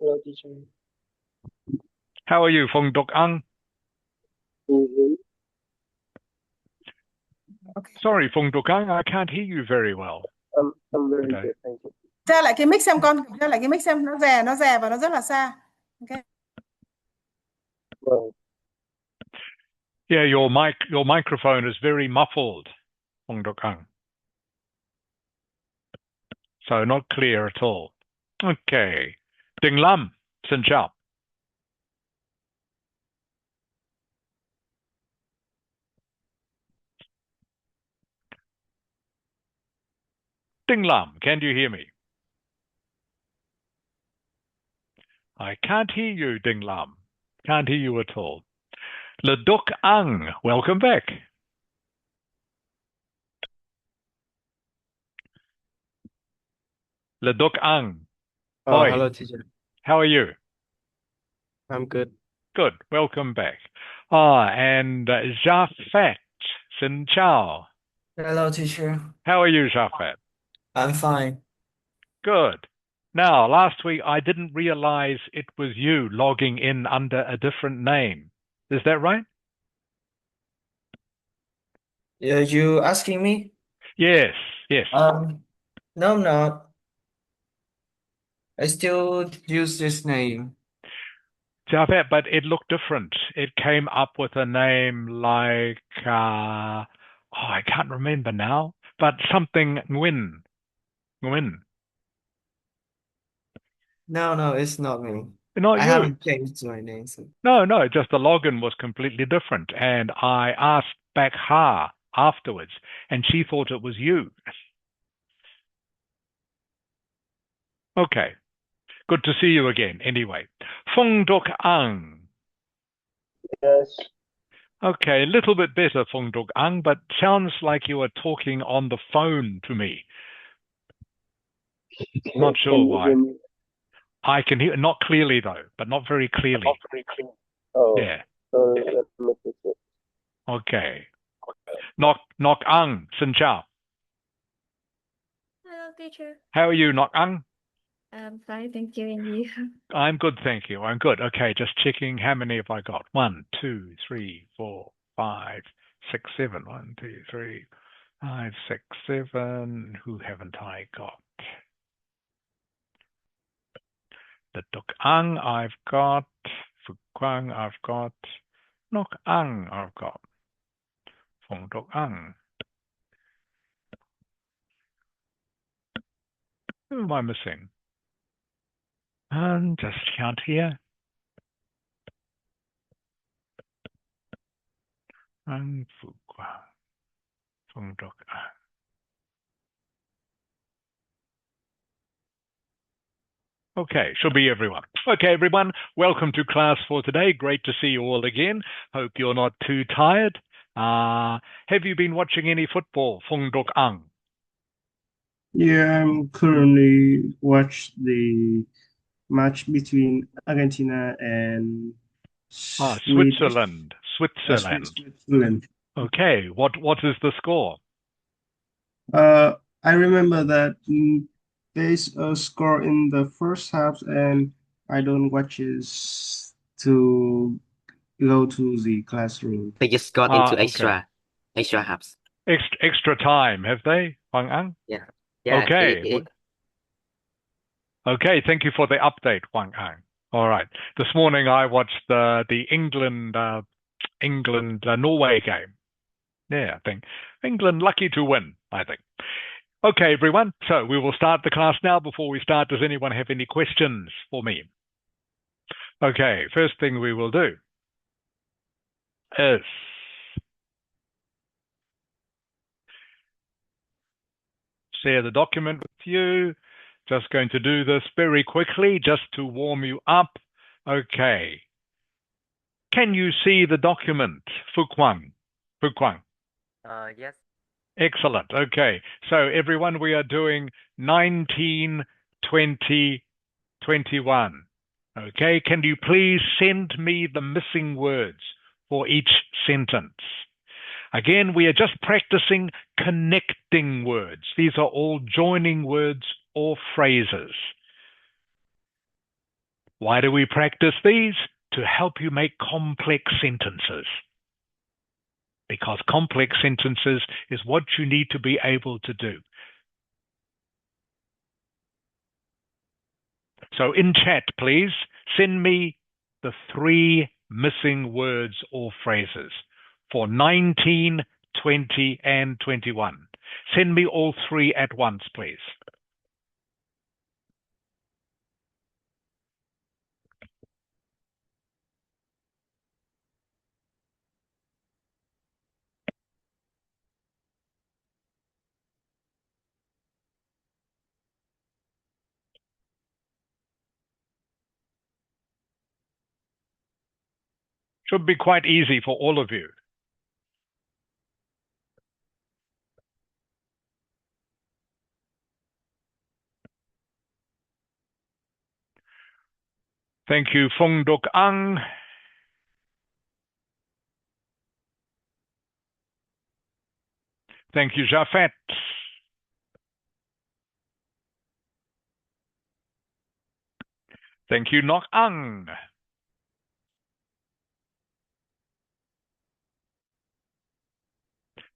Hello, teacher. How are you, Phong Dok Ang? Mm-hmm. Ok. Sorry, Phong Dok Ang, I can't hear you very well I'm very today. good, thank you. Ra lại cái mic xem con, ra lại cái mic xem nó rè và nó rất là xa. Ok. Well, Yeah, your microphone is very muffled, Phong Dok Ang. So not clear at all. Okay. Ding Lam, xin chào. Ding Lam, can you hear me? I can't hear you, Ding Lam. Can't hear you at all. Le Dok Ang, welcome back. Le Dok Ang. oh, Oi, hello, teacher. how are you? I'm good. Good, welcome back. And Jafet, xin chào. Hello, teacher. How are you, Jafet? I'm fine. Good. Now, last week I didn't realize it was you logging in under a different name. Is that right? You asking me? Yes, yes. No, I'm not. I still use this name. Javed, but it looked different. It came up with a name like, I can't remember now, but something Nguyen. Nguyen. No, it's not me. Not I you. haven't changed my name. So. No, just the login was completely different. And I asked back Ha afterwards, and she thought it was you. Okay. Good to see you again, anyway. Phong Dok Ang. Yes. Okay, a little bit better, Phong Dok Ang, but sounds like you are talking on the phone to me. Not Can sure you why. hear me? I can hear, not clearly though, but not very clearly. Not very clear. Oh, Yeah. let me fix it. Okay. Nok Ang, xin chào. Hello, teacher. How are you, Nok Ang? I'm fine, thank you. And you? I'm good, thank you. I'm good. Okay, just checking how many have I got? 1, 2, 3, 4, 5, 6, 7. 1, 2, 3, 5, 6, 7. Who haven't I got? The Duk Ang I've got. Phu Quang I've got. Nok Ang I've got. Phong Duk Ang. Who am I missing? And just count here. And Phu Quang. Phong Duk Ang. Okay, should be everyone. Okay, everyone, welcome to class for today. Great to see you all again. Hope you're not too tired. Have you been watching any football, Phong Dok Ang? Yeah, I'm currently watch the match between Argentina and Sweden. Switzerland. Okay, what is the score? I remember that there's a score in the first half, and I don't watch it to go to the classroom. They just got into Okay. extra halves. Extra time, have they, Wang Ang? Yeah. Okay. Okay, thank you for the update, Wang Ang. All right. This morning I watched the England Norway game. Yeah, I think England lucky to win, I think. Okay, everyone. So we will start the class now. Before we start, does anyone have any questions for me? Okay, first thing we will do is share the document with you. Just going to do this very quickly just to warm you up. Okay. Can you see the document, Phu Quang? Yes. Excellent. Okay. So everyone, we are doing 19, 20, 21. Okay. Can you please send me the missing words for each sentence? Again, we are just practicing connecting words. These are all joining words or phrases. Why do we practice these? To help you make complex sentences. Because complex sentences is what you need to be able to do. So in chat, please, send me the 3 missing words or phrases for 19, 20, and 21. Send me all 3 at once, please. Should be quite easy for all of you. Thank you, Phong Duk Ang. Thank you, Jafet. Thank you, Nok Ang.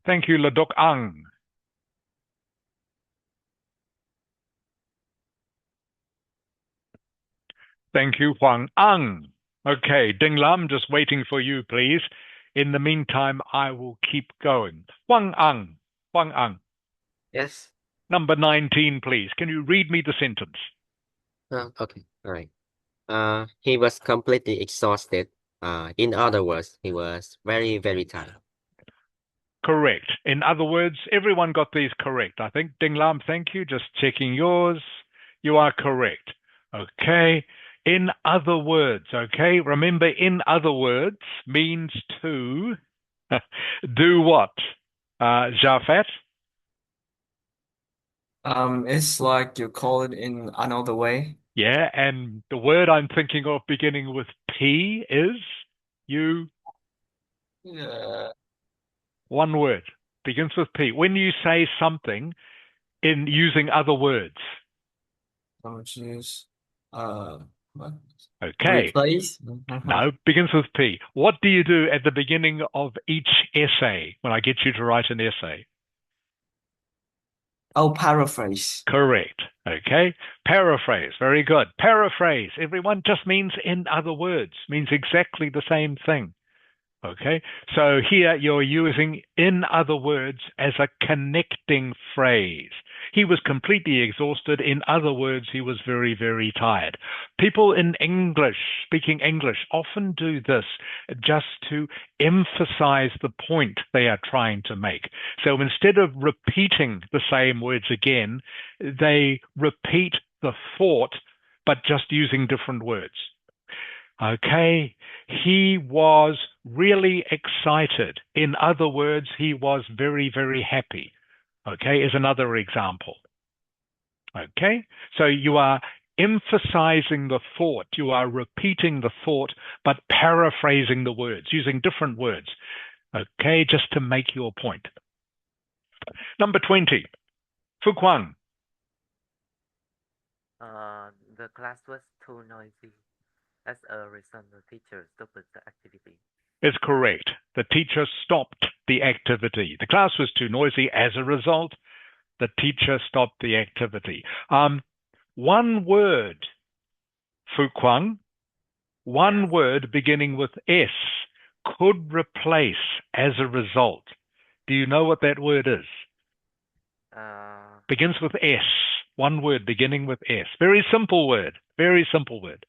Thank you, Ladok Ang. Thank you, Huang Ang. Okay, Ding Lam, just waiting for you, please. In the meantime, I will keep going. Huang Ang. Huang Ang. Yes. Number 19, please. Can you read me the sentence? Okay. All right. He was completely exhausted. In other words, he was very, very tired. Correct. In other words, everyone got these correct. I think, Ding Lam, thank you. Just checking yours. You are correct. Okay. In other words, okay? Remember, in other words means to do what? Jafet? It's like you call it in another way. Yeah, and the word I'm thinking of beginning with P is you. Yeah. One word begins with P. When you say something in using other words. Which is what? Okay. Replace? No, begins with P. What do you do at the beginning of each essay when I get you to write an essay? Oh, paraphrase. Correct. Okay. Paraphrase. Very good. Paraphrase. Everyone just means in other words, means exactly the same thing. Okay. So here you're using in other words as a connecting phrase. He was completely exhausted. In other words, he was very, very tired. People in English, speaking English, often do this just to emphasize the point they are trying to make. So instead of repeating the same words again, they repeat the thought, but just using different words. Okay, he was really excited. In other words, he was very, very happy. Okay, is another example. Okay, so you are emphasizing the thought, you are repeating the thought, but paraphrasing the words, using different words. Okay, just to make your point. Number 20, Fu Kwang. The class was too noisy. As a result, the teacher stopped the activity. Is correct. The teacher stopped the activity. The class was too noisy. As a result, the teacher stopped the activity. One word, Fu Kwang, one word beginning with S could replace as a result. Do you know what that word is? Begins with S. One word beginning with S. Very simple word. Very simple word.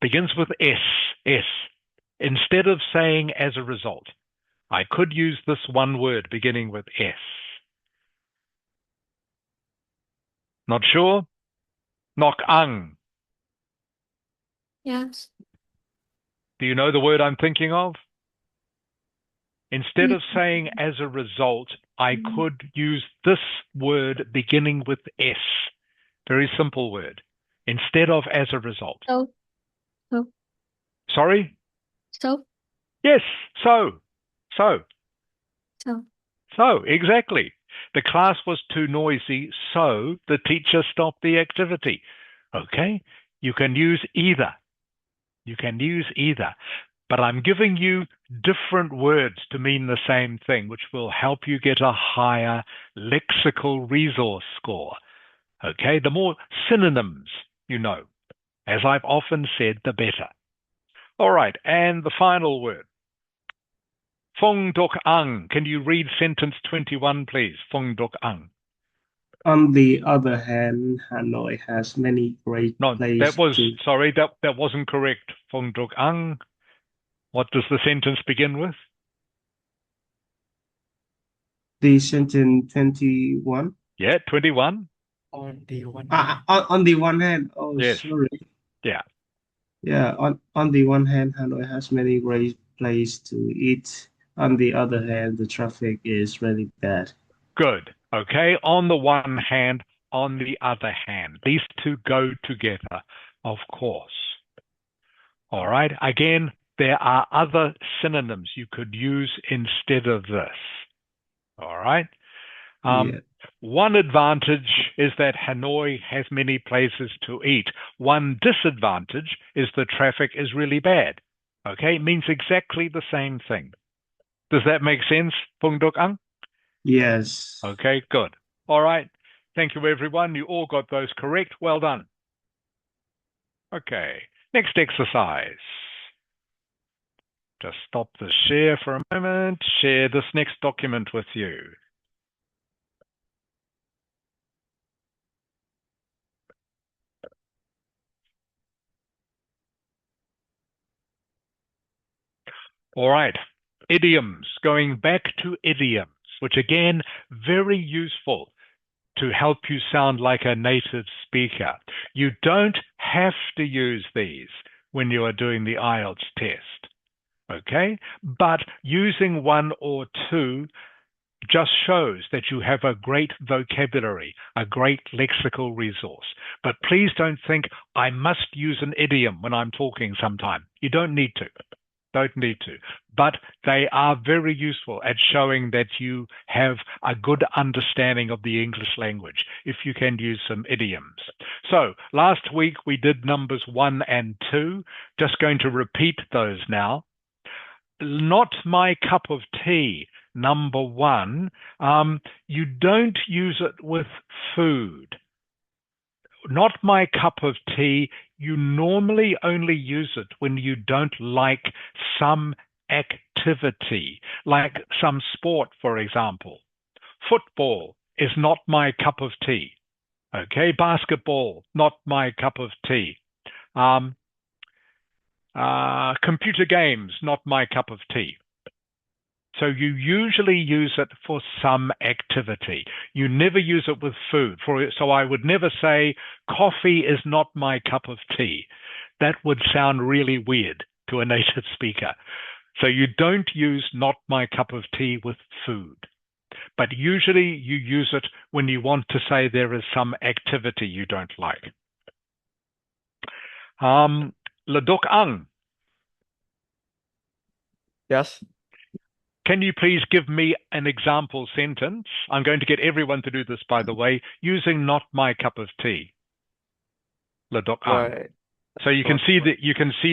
Begins with S. S. Instead of saying as a result, I could use this one word beginning with S. Not sure? Nok Ang. Yes. Do you know the word I'm thinking of? Instead of saying as a result, I could use this word beginning with S. Very simple word. Instead of as a result. So. Sorry? So. Yes, so. So. So. So, exactly. The class was too noisy, so the teacher stopped the activity. Okay? You can use either. You can use either. But I'm giving you different words to mean the same thing, which will help you get a higher lexical resource score. Okay? The more synonyms you know. As I've often said, the better. All right, and the final word. Phong Dok Ang. Can you read sentence 21, please? Phong Dok Ang. On the other hand, Hanoi has many great No, places to. sorry, that wasn't correct. Phong Dok Ang. What does the sentence begin with? The sentence 21. Yeah, 21. On the one On the one hand, oh, Yes. sorry. Yeah. Yeah, on the one hand, Hanoi has many great places to eat. On the other hand, the traffic is really bad. Good. Okay. On the one hand, on the other hand. These two go together, of course. All right. Again, there are other synonyms you could use instead of this. All right. Yeah. One advantage is that Hanoi has many places to eat. One disadvantage is the traffic is really bad. Okay, it means exactly the same thing. Does that make sense, Phung Duk Ang? Yes. Okay, good. All right. Thank you, everyone. You all got those correct. Well done. Okay, next exercise. Just stop the share for a moment. Share this next document with you. All right, idioms, going back to idioms, which again, very useful to help you sound like a native speaker. You don't have to use these when you are doing the Ielts test, okay? But using one or two just shows that you have a great vocabulary, a great lexical resource. But please don't think, I must use an idiom when I'm talking sometime. You don't need to. Don't need to. But they are very useful at showing that you have a good understanding of the English language if you can use some idioms. So last week we did numbers 1 and 2. Just going to repeat those now. Not my cup of tea, number 1. You don't use it with food. Not my cup of tea, you normally only use it when you don't like some activity, like some sport, for example. Football is not my cup of tea. Okay, basketball, not my cup of tea. Computer games, not my cup of tea. So you usually use it for some activity. You never use it with food. So I would never say, coffee is not my cup of tea. That would sound really weird to a native speaker. So you don't use not my cup of tea with food. But usually you use it when you want to say there is some activity you don't like. Ladok Ang. Yes. Can you please give me an example sentence? I'm going to get everyone to do this, by the way, using not my cup of tea. Ladok Ang. Right. So you can see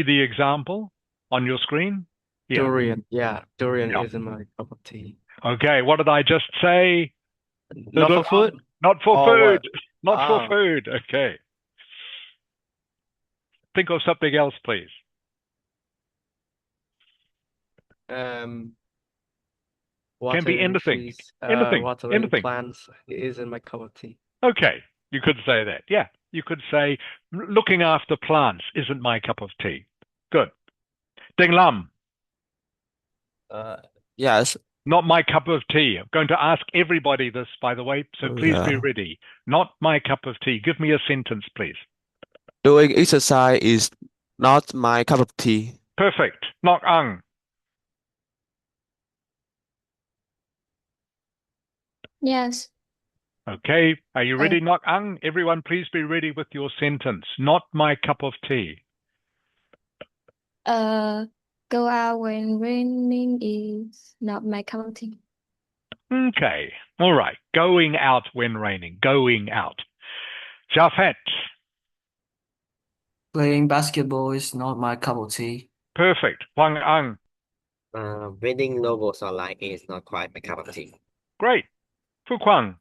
the example on your screen. Yeah. Durian. Yeah, durian Yeah. isn't my cup of tea. Okay, what did I just say? Not for Ladok food? Ang. Not for Or food. what? Not for Ah. food. Okay. Think of something else, please. Can be Watering anything. trees, Anything. watering Anything. plants isn't my cup of tea. Okay, you could say that. Yeah, you could say looking after plants isn't my cup of tea. Good. Ding Lam, Yes. not my cup of tea. I'm going to ask everybody this, by the way, so please be Yeah. ready. Not my cup of tea. Give me a sentence, please. Doing exercise is not my cup of tea. Perfect. Nok Ang. Yes. Okay, are you Uh, ready, Nok Ang? Everyone, please be ready with your sentence. Not my cup of tea. Go out when raining is not my cup of tea. Okay. All right. Going out when raining. Going out. Jafet. Playing basketball is not my cup of tea. Perfect. Wang Ang. Reading novels online is not quite my cup of tea. Great. Fu Kwang.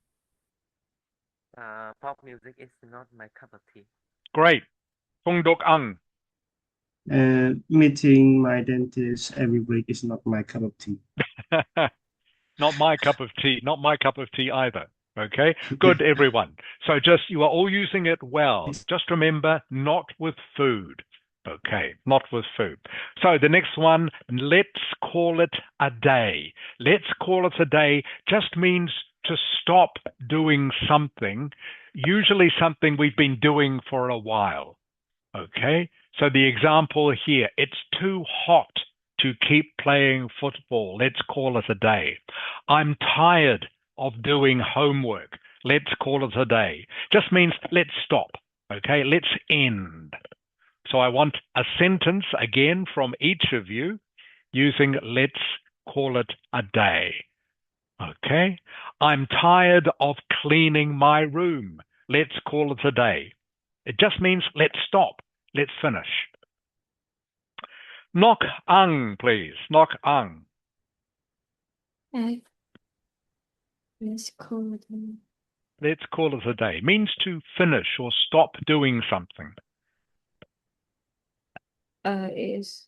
Pop music is not my cup of tea. Great. Fung Dok Ang. Meeting my dentist every week is not my cup of tea. Not my cup of tea. Not my cup of tea either. Okay. Good, everyone. So you are all using it well. Just remember, not with food. Okay. Not with food. So the next one, let's call it a day. Let's call it a day just means to stop doing something, usually something we've been doing for a while. Okay. So the example here, it's too hot to keep playing football. Let's call it a day. I'm tired of doing homework. Let's call it a day. Just means let's stop. Okay, let's end. So I want a sentence again from each of you using let's call it a day. Okay, I'm tired of cleaning my room. Let's call it a day. It just means let's stop. Let's finish. Nok Ang, please. Nok Ang. Let's call it. Let's call it a day. Means to finish or stop doing something. It's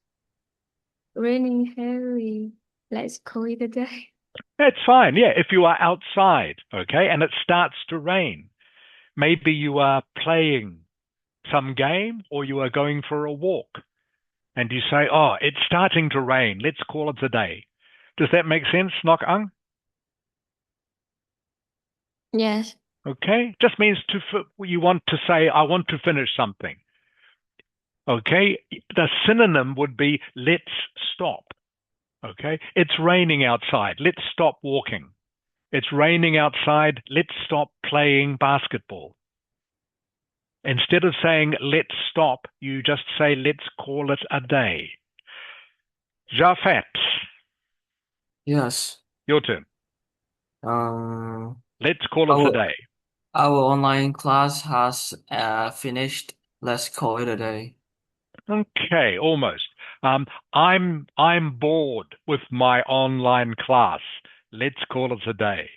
raining heavily. Let's call it a day. That's fine. Yeah, if you are outside, okay, and it starts to rain, maybe you are playing some game or you are going for a walk and you say, oh, it's starting to rain. Let's call it a day. Does that make sense, Nok Ang? Yes. Okay, just means you want to say, I want to finish something. Okay, the synonym would be let's stop. Okay, it's raining outside. Let's stop walking. It's raining outside. Let's stop playing basketball. Instead of saying let's stop, you just say let's call it a day. Jafet. Yes. Your turn. Let's call it a day. Our online class has finished. Let's call it a day. Okay, almost. I'm bored with my online class. Let's call it a day.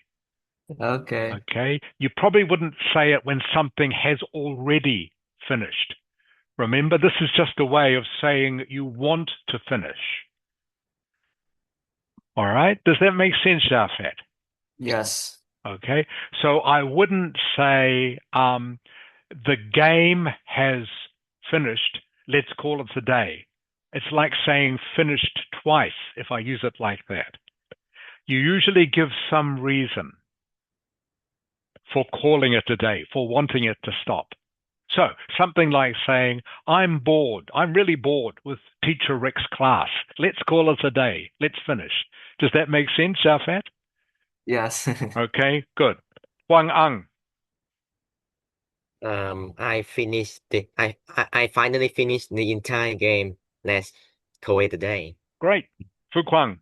Okay. Okay. You probably wouldn't say it when something has already finished. Remember, this is just a way of saying you want to finish. All right. Does that make sense, Jafet? Yes. Okay. So I wouldn't say the game has finished. Let's call it a day. It's like saying finished twice if I use it like that. You usually give some reason for calling it a day, for wanting it to stop. So something like saying, I'm bored. I'm really bored with Teacher Rick's class. Let's call it a day. Let's finish. Does that make sense, Jafet? Yes. Okay, good. Wang Ang. I finally finished the entire game. Let's call it a day. Great. Fu Kwang.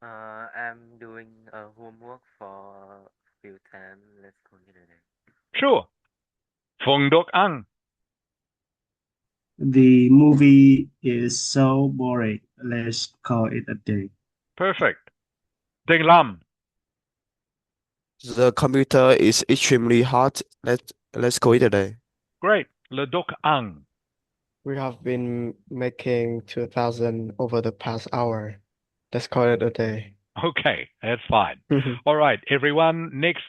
I'm doing homework for few time. Let's call it a day. Sure. Fung Dok Ang. The movie is so boring. Let's call it a day. Perfect. Ding Lam. The computer is extremely hot. Let's call it a day. Great. Le Dok Ang. We have been making 2,000 over the past hour. Let's call it a day. Okay, that's fine. All right, everyone. Next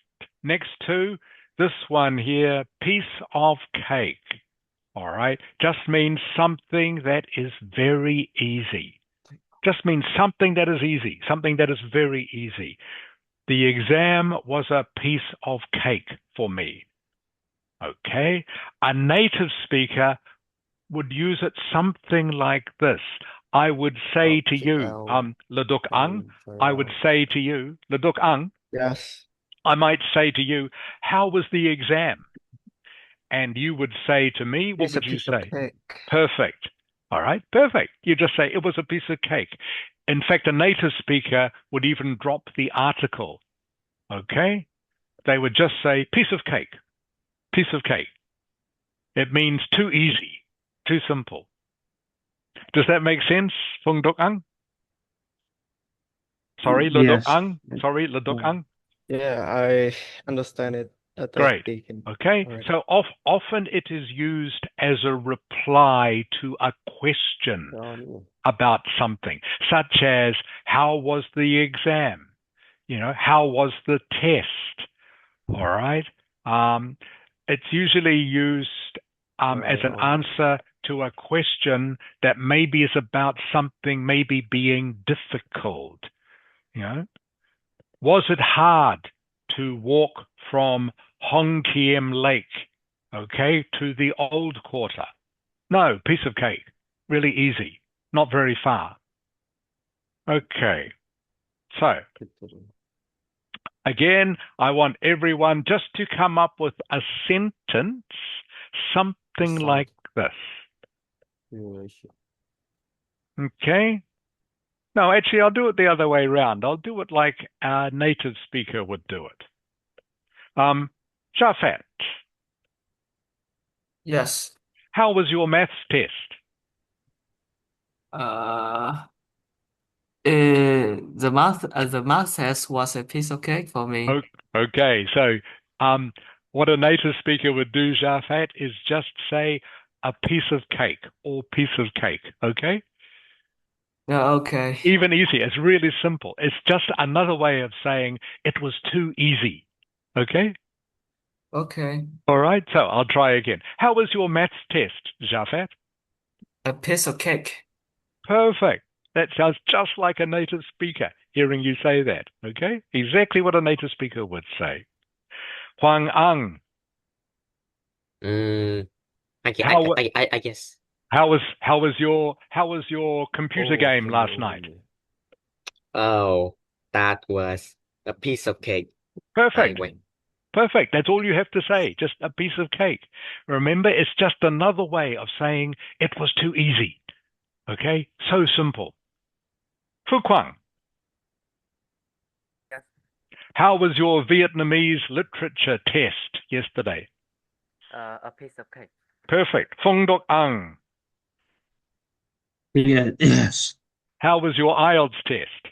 two. This one here, piece of cake. All right, just means something that is very easy. Just means something that is easy, something that is very easy. The exam was a piece of cake for me. Okay, a native speaker would use it something like this. I would say to you, Le Duk Ang, I would say to you, Le Duk Ang, Yes. I might say to you, how was the exam? And you would say to me, what It's a would you piece of say? cake. Perfect. All right, perfect. You just say it was a piece of cake. In fact, a native speaker would even drop the article. Okay? They would just say piece of cake, piece of cake. It means too easy, too simple. Does that make sense, Phung Duk Ang? Sorry, Le Duk Yes. Ang? Sorry, Le Duk Ang? Yeah, I understand it at the Great. beginning. Okay, All right. so often it is used as a reply to a question about something, such as, how was the exam? You know, how was the test? All right. It's usually used as an answer to a question that maybe is about something maybe being difficult. You know, was it hard to walk from Hong Kiem Lake, okay, to the old quarter? No, piece of cake. Really easy. Not very far. Okay. So, again, I want everyone just to come up with a sentence, something like this. Okay? No, actually, I'll do it the other way around. I'll do it like a native speaker would do it. Jafet, Yes. how was your maths test? The math test was a piece of cake for me. Okay, so what a native speaker would do, Jafet, is just say a piece of cake or piece of cake, okay? Yeah, okay. Even easier. It's really simple. It's just another way of saying it was too easy, okay? Okay. All right, so I'll try again. How was your maths test, Jafet? A piece of cake. Perfect. That sounds just like a native speaker, hearing you say that, okay? Exactly what a native speaker would say. Huang Ang, I How- guess. how was your computer game last night? Oh, that was a piece of cake. Perfect. I went. Perfect. That's all you have to say. Just a piece of cake. Remember, it's just another way of saying it was too easy. Okay? So simple. Phu Quang, Yes. how was your Vietnamese literature test yesterday? A piece of cake. Perfect. Phung Dok Ang, Yeah, yes. how was your IELTS test?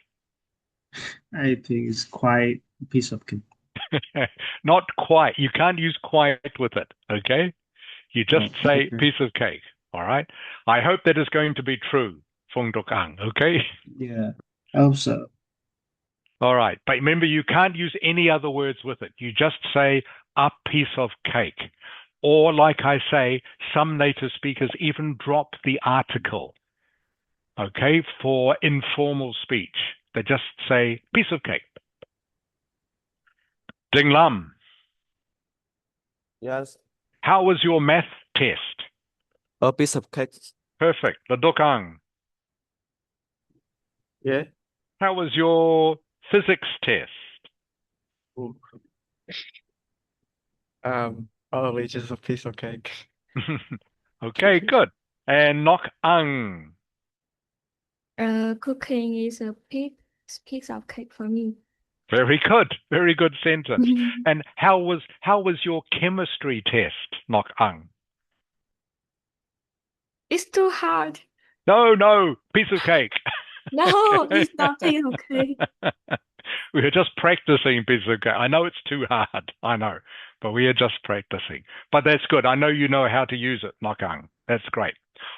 I think it's quite a piece of cake. Not quite. You can't use quite with it, okay? You just Oh, say okay. piece of cake, all right? I hope that is going to be true, Phung Dok Ang, okay? Yeah, I hope so. All right. But remember, you can't use any other words with it. You just say a piece of cake. Or, like I say, some native speakers even drop the article, okay, for informal speech. They just say piece of cake. Ding Lam, Yes. how was your math test? A piece of cake. Perfect. Ladokang, Yeah. how was your physics test? Probably just a piece of cake. Okay, good. And Nok Ang, Cooking is a piece of cake for me. very good. Very good sentence. And how was your chemistry test, Nok Ang? It's too hard. No, piece of cake. No, it's not piece of cake. We are just practicing piece of cake. I know it's too hard. I know, but we are just practicing. But that's good. I know you know how to use it, Nok Ang. That's great.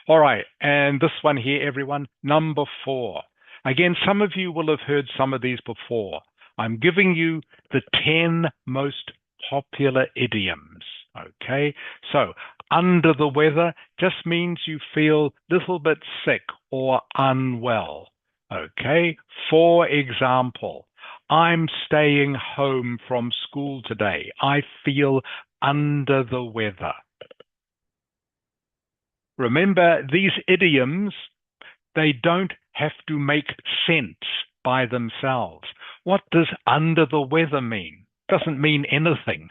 All right, and this one here, everyone, number 4. Again, some of you will have heard some of these before. I'm giving you the 10 most popular idioms, okay? So, under the weather just means you feel a little bit sick or unwell, okay? For example, I'm staying home from school today. I feel under the weather. Remember, these idioms, they don't have to make sense by themselves. What does under the weather mean? Doesn't mean anything.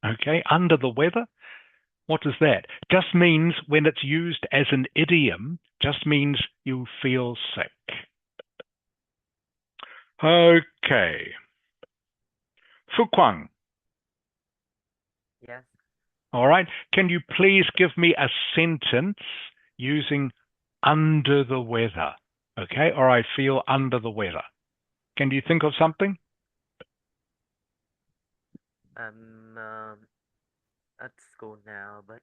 Okay, under the weather? What is that? Just means when it's used as an idiom, just means you feel sick. Okay. Fukwang. Yes. All right. Can you please give me a sentence using under the weather? Okay. Or I feel under the weather. Can you think of something? I'm at school now, but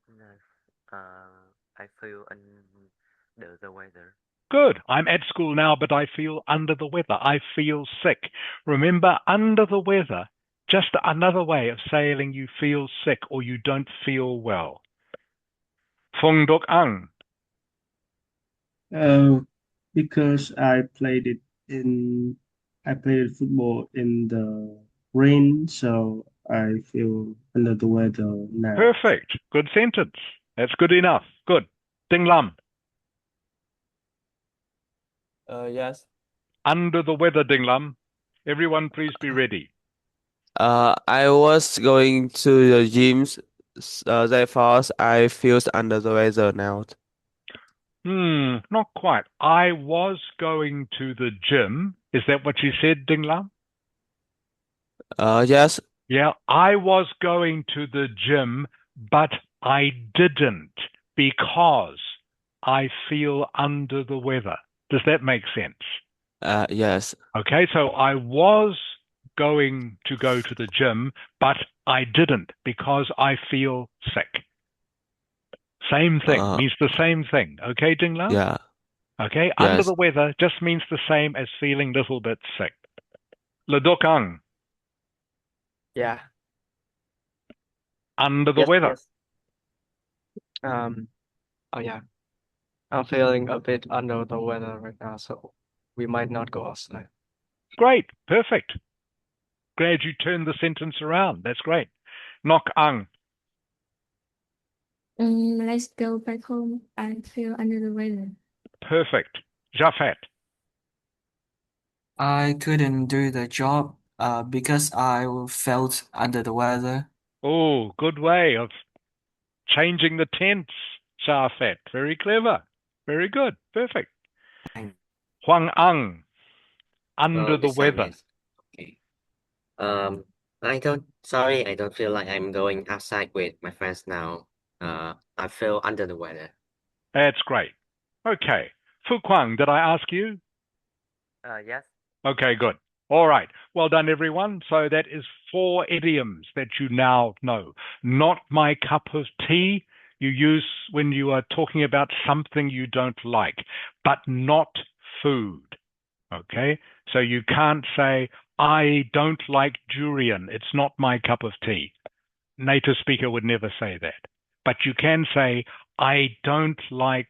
I feel under the weather. Good. I'm at school now, but I feel under the weather. I feel sick. Remember, under the weather, just another way of saying you feel sick or you don't feel well. Phong Dok Ang. Because I played football in the rain, so I feel under the weather now. Perfect. Good sentence. That's good enough. Good. Ding Lam. Yes. Under the weather, Ding Lam. Everyone, please be ready. I was going to the gyms, therefore I feel under the weather now. Not quite. I was going to the gym. Is that what you said, Ding Lam? Yes. Yeah, I was going to the gym, but I didn't because I feel under the weather. Does that make sense? Yes. Okay, so I was going to go to the gym, but I didn't because I feel sick. Same thing, means the same thing. Okay, Ding Lam? Yeah. Okay, under Yes. the weather just means the same as feeling a little bit sick. Le Dokang, Yeah. under the Yes, weather. yes. Oh yeah. I'm feeling a bit under the weather right now, so we might not go outside. Great, perfect. Glad you turned the sentence around. That's great. Nok Ang, Let's go back home. I feel under the weather. perfect. Jafet, I couldn't do the job because I felt under the weather. oh, good way of changing the tense. Jafet, very clever. Very good, perfect. Huang Ang, under the This time, weather. yes. Okay. I don't feel like I'm going outside with my friends now. I feel under the weather. That's great. Okay. Fu Kwang, did I ask you? Yes. Okay, good. All right. Well done, everyone. So that is 4 idioms that you now know. Not my cup of tea, you use when you are talking about something you don't like, but not food. Okay? So you can't say, I don't like durian. It's not my cup of tea. Native speaker would never say that. But you can say, I don't like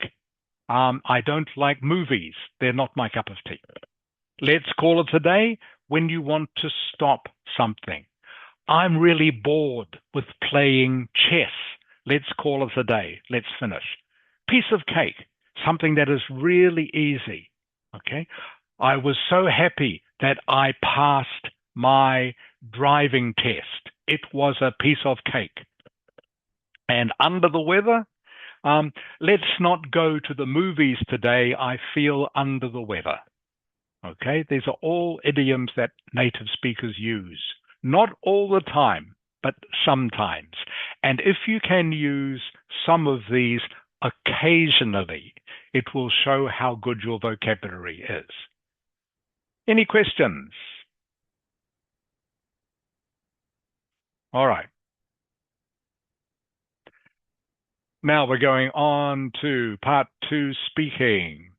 movies. They're not my cup of tea. Let's call it a day when you want to stop something. I'm really bored with playing chess. Let's call it a day. Let's finish. Piece of cake, something that is really easy. Okay. I was so happy that I passed my driving test. It was a piece of cake. And under the weather, let's not go to the movies today. I feel under the weather. Okay, these are all idioms that native speakers use. Not all the time, but sometimes. And if you can use some of these occasionally, it will show how good your vocabulary is. Any questions? All right. Now we're going on to part 2, speaking.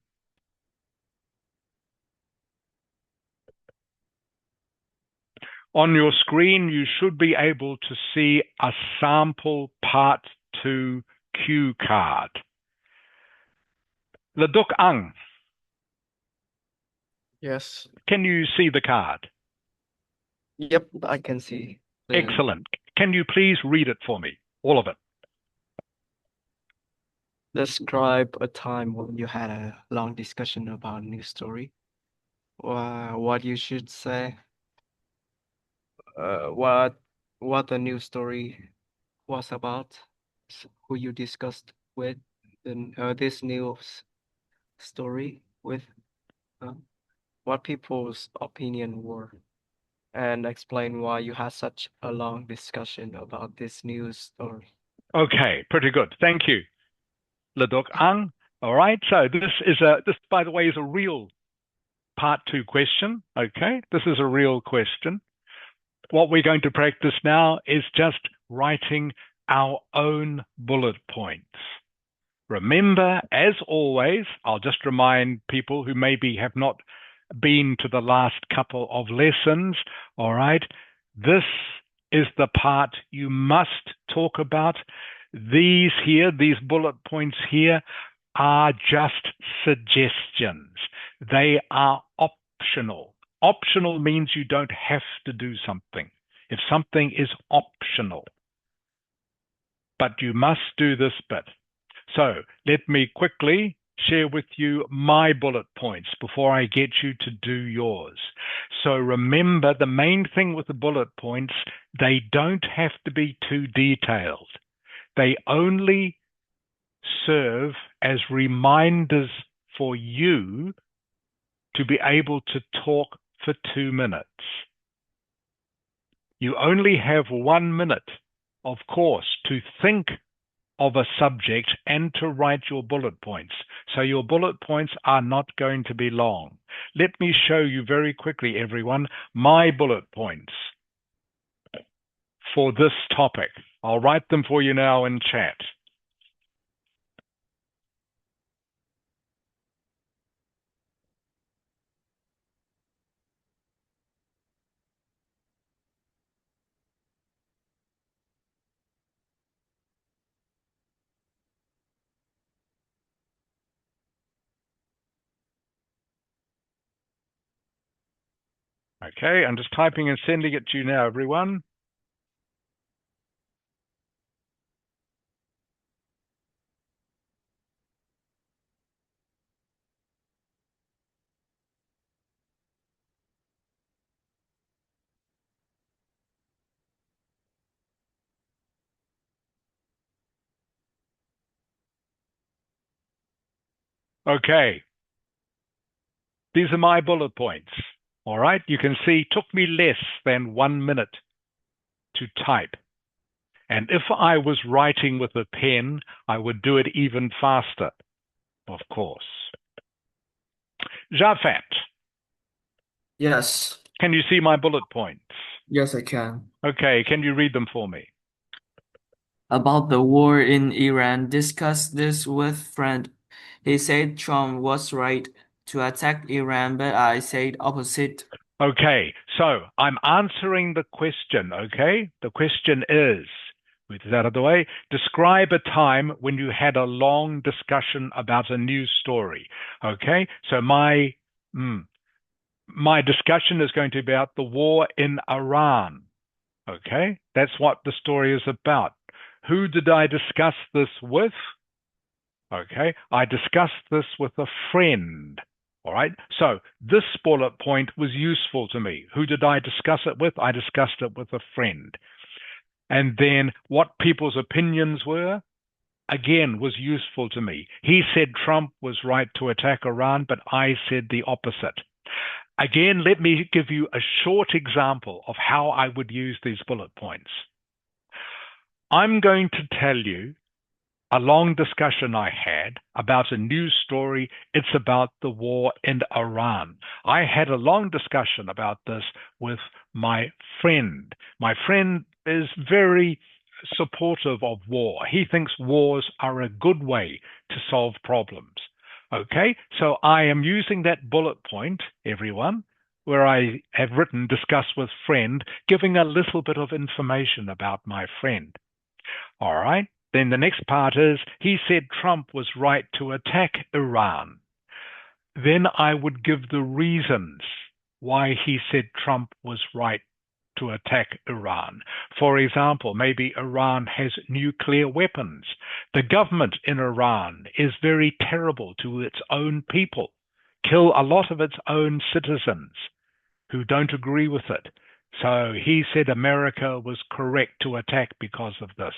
On your screen, you should be able to see a sample part 2 cue card. Le Duc Ang, Yes. can you see the card? Yep, I can see. clearly. Excellent. Can you please read it for me? All of it. Describe a time when you had a long discussion about a new story. What you should say. What the new story was about. who you discussed with this news story with, uh, what people's opinion were, and explain why you had such a long discussion about this news story. Okay, pretty good. Thank you, Ladok Ang. All right, so this, by the way, is a real part 2 question. Okay, this is a real question. What we're going to practice now is just writing our own bullet points. Remember, as always, I'll just remind people who maybe have not been to the last couple of lessons, all right? This is the part you must talk about. These bullet points here, are just suggestions. They are optional. Optional means you don't have to do something. If something is optional, but you must do this bit. So let me quickly share with you my bullet points before I get you to do yours. So remember, the main thing with the bullet points, they don't have to be too detailed. They only serve as reminders for you to be able to talk for 2 minutes. You only have 1 minute, of course, to think of a subject and to write your bullet points. So your bullet points are not going to be long. Let me show you very quickly, everyone, my bullet points for this topic. I'll write them for you now in chat. Okay, I'm just typing and sending it to you now, everyone. Okay, these are my bullet points. All right, you can see it took me less than 1 minute to type. And if I was writing with a pen, I would do it even faster, of course. Jafet, Yes. can you see my bullet points? Yes, I can. Okay, can you read them for me? About the war in Iran, discussed this with friend. He said Trump was right to attack Iran, but I said opposite. Okay, so I'm answering the question, okay? The question is, with that out of the way, describe a time when you had a long discussion about a news story, okay? So my discussion is going to be about the war in Iran, okay? That's what the story is about. Who did I discuss this with? Okay, I discussed this with a friend. All right, so this bullet point was useful to me. Who did I discuss it with? I discussed it with a friend. And then what people's opinions were, again, was useful to me. He said Trump was right to attack Iran, but I said the opposite. Again, let me give you a short example of how I would use these bullet points. I'm going to tell you a long discussion I had about a news story. It's about the war in Iran. I had a long discussion about this with my friend. My friend is very supportive of war. He thinks wars are a good way to solve problems. Okay, so I am using that bullet point, everyone, where I have written discuss with friend, giving a little bit of information about my friend. All right. Then the next part is, he said Trump was right to attack Iran. Then I would give the reasons why he said Trump was right to attack Iran. For example, maybe Iran has nuclear weapons. The government in Iran is very terrible to its own people, kill a lot of its own citizens who don't agree with it. So he said America was correct to attack because of this.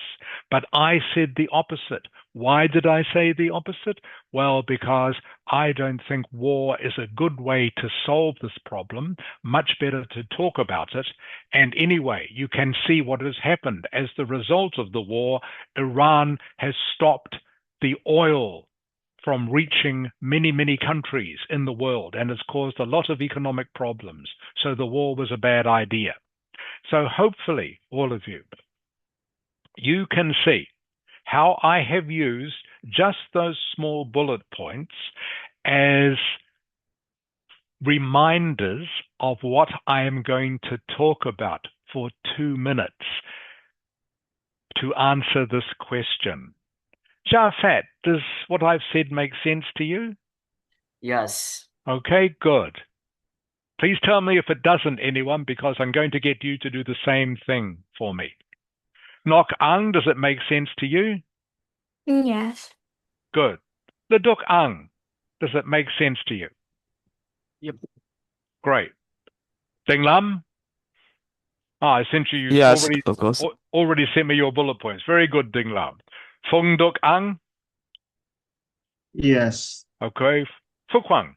But I said the opposite. Why did I say the opposite? Well, because I don't think war is a good way to solve this problem. Much better to talk about it. And anyway, you can see what has happened. As the result of the war, Iran has stopped the oil from reaching many, many countries in the world and has caused a lot of economic problems. So the war was a bad idea. So hopefully, all of you, you can see how I have used just those small bullet points as reminders of what I am going to talk about for 2 minutes to answer this question. Jafet, does what I've said make sense to you? Yes. Okay, good. Please tell me if it doesn't, anyone, because I'm going to get you to do the same thing for me. Nok Ang, does it make sense to you? Yes. Good. Leduk Ang, does it make sense to you? Yep. Great. Ding Lam? I sent you Yes, of course. already sent me your bullet points. Very good, Ding Lam. Fung Duk Ang? Yes. Okay. Fukwang?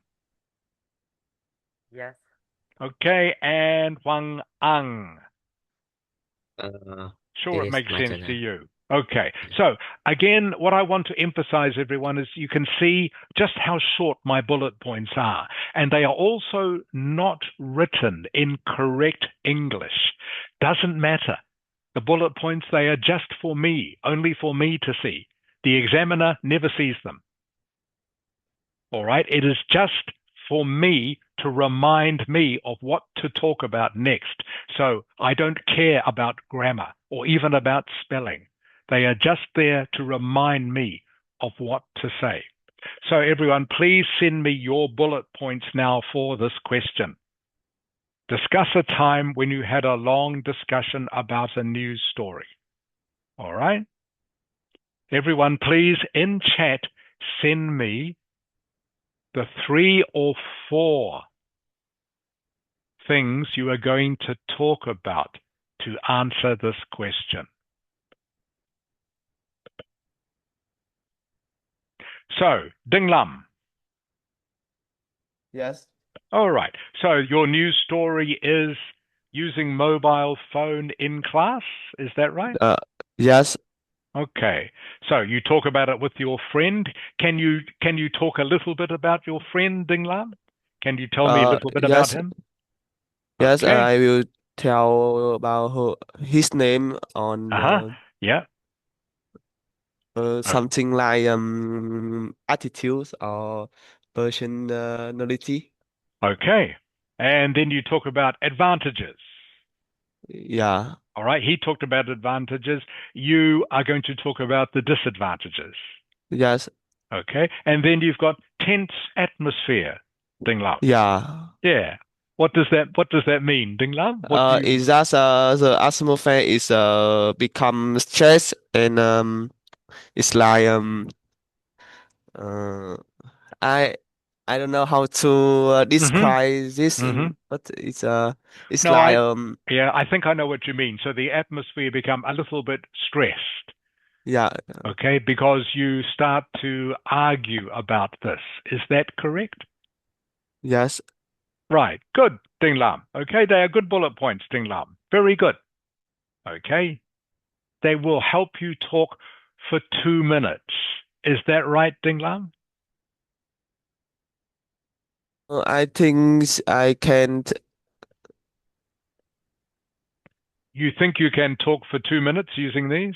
Yes. Okay. And Wang Ang? Sure, It it is makes my sense turn to now. you. Okay. So again, what I want to emphasize, everyone, is you can see just how short my bullet points are. And they are also not written in correct English. Doesn't matter. The bullet points, they are just for me, only for me to see. The examiner never sees them. All right? It is just for me to remind me of what to talk about next. So I don't care about grammar or even about spelling. They are just there to remind me of what to say. So everyone, please send me your bullet points now for this question. Discuss a time when you had a long discussion about a news story. All right? Everyone, please, in chat, send me the 3 or 4 things you are going to talk about to answer this question. So, Ding Lam. Yes. All right. So your news story is using mobile phone in class. Is that right? Yes. Okay. So you talk about it with your friend. Can you talk a little bit about your friend Ding Lam? Can you tell me a little bit about Yes. him? Yes, Okay. I will tell about his name on Yeah. something like attitudes or personality. Okay. And then you talk about advantages. Yeah. All right. He talked about advantages. You are going to talk about the disadvantages. Yes. Okay. And then you've got tense atmosphere, Ding Lam. Yeah. Yeah. What does that mean, Ding Lam? Is that the atmosphere is become stress and it's like uh I don't know how to describe this, but it's No, like yeah, I think I know what you mean. So the atmosphere become a little bit stressed. yeah. Okay, because you start to argue about this. Is that correct? Yes. Right. Good, Ding Lam. Okay, they are good bullet points, Ding Lam. Very good. Okay. They will help you talk for 2 minutes. Is that right, Ding Lam? I think I can't. You think you can talk for 2 minutes using these?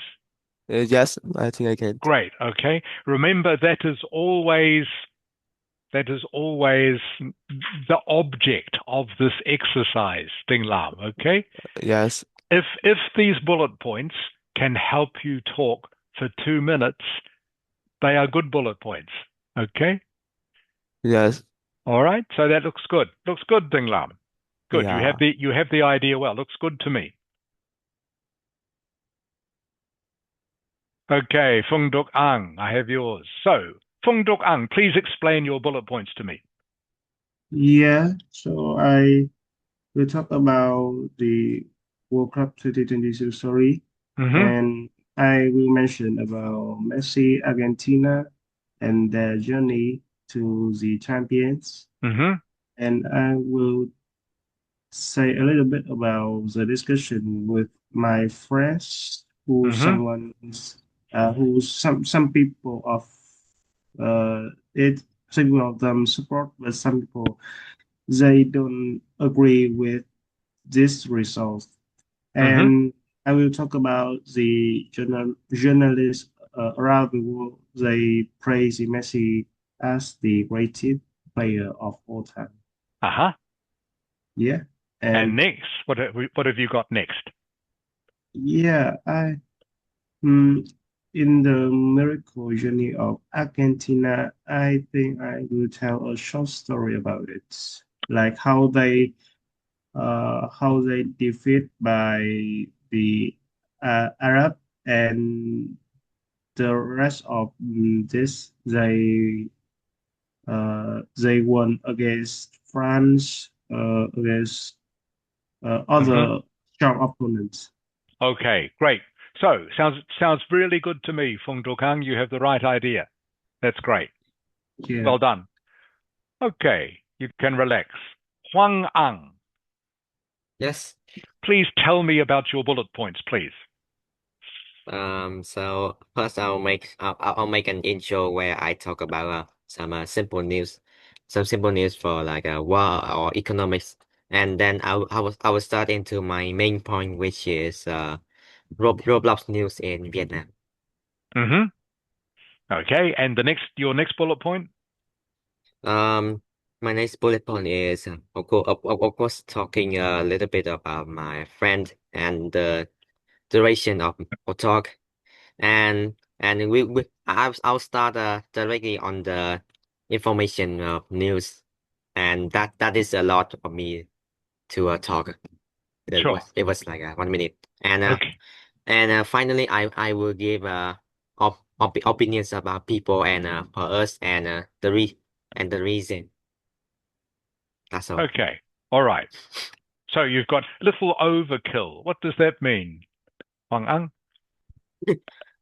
Yes, I think I can. Great. Okay. Remember, that is always the object of this exercise, Ding Lam. Okay. Yes. If these bullet points can help you talk for 2 minutes, they are good bullet points. Okay. Yes. All right. So that looks good. Looks good, Ding Lam. Good. Yeah. You have the idea well. Looks good to me. Okay, Fung Duk Ang, I have yours. So, Fung Duk Ang, please explain your bullet points to me. Yeah. So we talk about the World Cup 2022 story, and I will mention about Messi, Argentina, and their journey to the champions. And I will say a little bit about the discussion with my friends who some people of it some of them support, but some people they don't agree with this result. And I will talk about the journalists around the world. They praise Messi as the greatest player of all time. Yeah. And next, what have you got next? Yeah, in the miracle journey of Argentina, I think I will tell a short story about it, like how they defeat by the Arab, and the rest of this they won against France, against other strong opponents. Okay, great. So sounds really good to me, Fung Dokang. You have the right idea. That's great. Yeah. Well done. Okay, you can relax. Huang Ang. Yes. Please tell me about your bullet points, please. So first I'll make an intro where I talk about some simple news for like war or economics, and then I will start into my main point, which is Roblox news in Vietnam. Okay, and your next bullet point? My next bullet point is of course talking a little bit about my friend and the duration of talk, and I'll start directly on the information of news, and that is a lot for me to talk. Sure. It was like 1 minute, and Okay. Finally I will give opinions about people and for us and the reason. That's all. Okay. All right. So you've got little overkill. What does that mean, Huang Ang?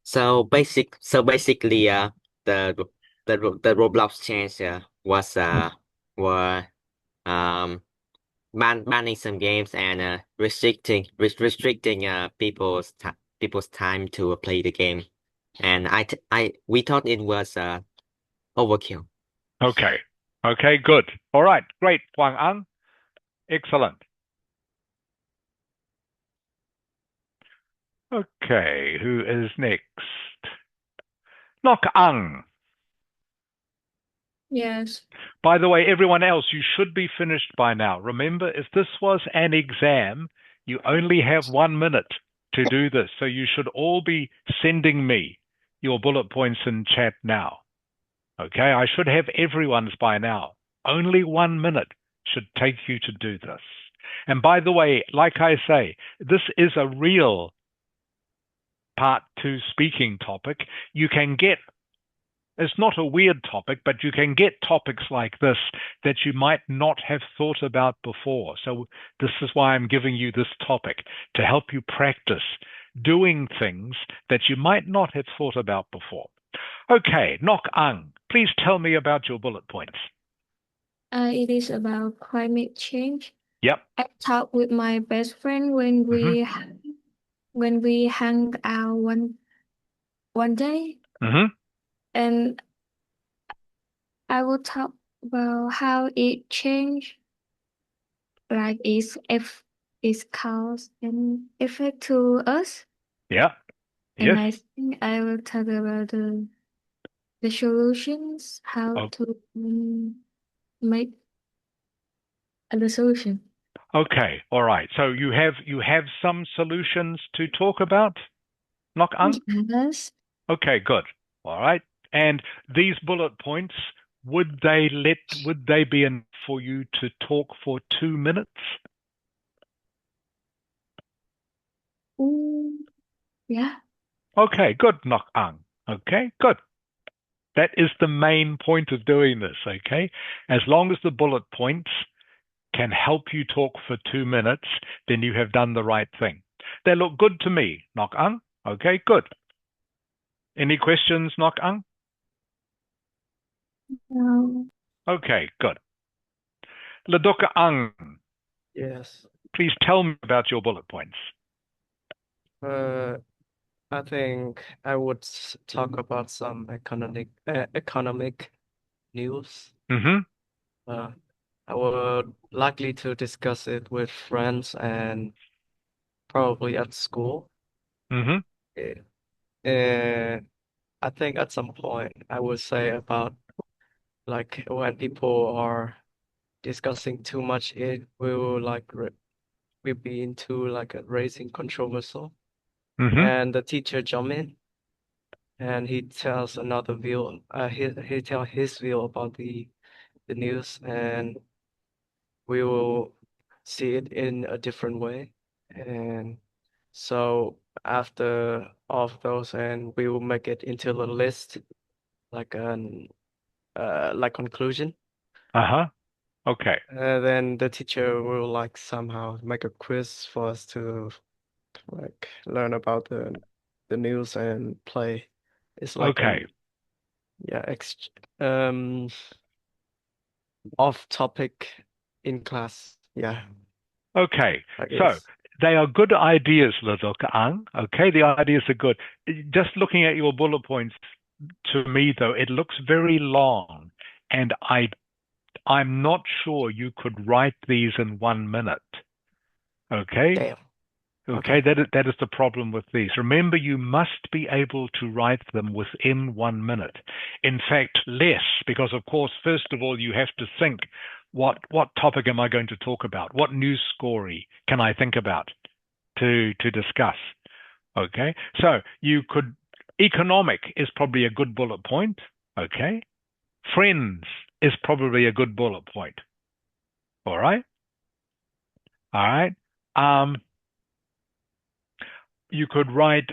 So basically, the Roblox change was were banning some games and restricting people's time to play the game, and we thought it was overkill. Okay. Okay, good. All right, great, Huang Ang. Excellent. Okay, who is next? Nok Ang. Yes. By the way, everyone else, you should be finished by now. Remember, if this was an exam, you only have 1 minute to do this. So you should all be sending me your bullet points in chat now. Okay, I should have everyone's by now. Only 1 minute should take you to do this. And by the way, like I say, this is a real part 2 speaking topic. You can get, it's not a weird topic, but you can get topics like this that you might not have thought about before. So this is why I'm giving you this topic, to help you practice doing things that you might not have thought about before. Okay, Nok Ang, please tell me about your bullet points. It is about climate change. Yep. I talked with my best friend when we hung out one day, and I will talk about how it changed, like if it's cause and effect to us. Yeah. And Yes. I think I will talk about the solutions, how to make the solution. Okay, all right. So you have some solutions to talk about, Nok Ang? Yes. Okay, good. All right. And these bullet points, would they be enough for you to talk for 2 minutes? Yeah. Okay, good, Nok Ang. Okay, good. That is the main point of doing this, okay? As long as the bullet points can help you talk for 2 minutes, then you have done the right thing. They look good to me, Nok Ang. Okay, good. Any questions, Nok Ang? No. Okay, good. Ladok Ang, Yes. please tell me about your bullet points. I think I would talk about some economic news. Mm-hmm. I would likely to discuss it with friends and probably at school. Mm-hmm. I think at some point I would say about like when people are discussing too much, it will like will be into like a raising controversial, Mm-hmm. and the teacher jump in and he tells another view. He tell his view about the news, and we will see it in a different way. And so after all of those, and we will make it into the list, like an like conclusion. Uh-huh. Okay. Then the teacher will like somehow make a quiz for us to like learn about the news and play. It's like Okay. an yeah off topic in class. Yeah, Okay. I So guess. they are good ideas, Ladok Ang. Okay, the ideas are good. Just looking at your bullet points, to me though, it looks very long, and I'm not sure you could write these in 1 minute. Okay? Damn. Okay, Okay. that is the problem with these. Remember, you must be able to write them within 1 minute. In fact, less, because of course, first of all, you have to think, what topic am I going to talk about? What news story can I think about to discuss? Okay, so you could, economic is probably a good bullet point. Okay, friends is probably a good bullet point. All right, all right. You could write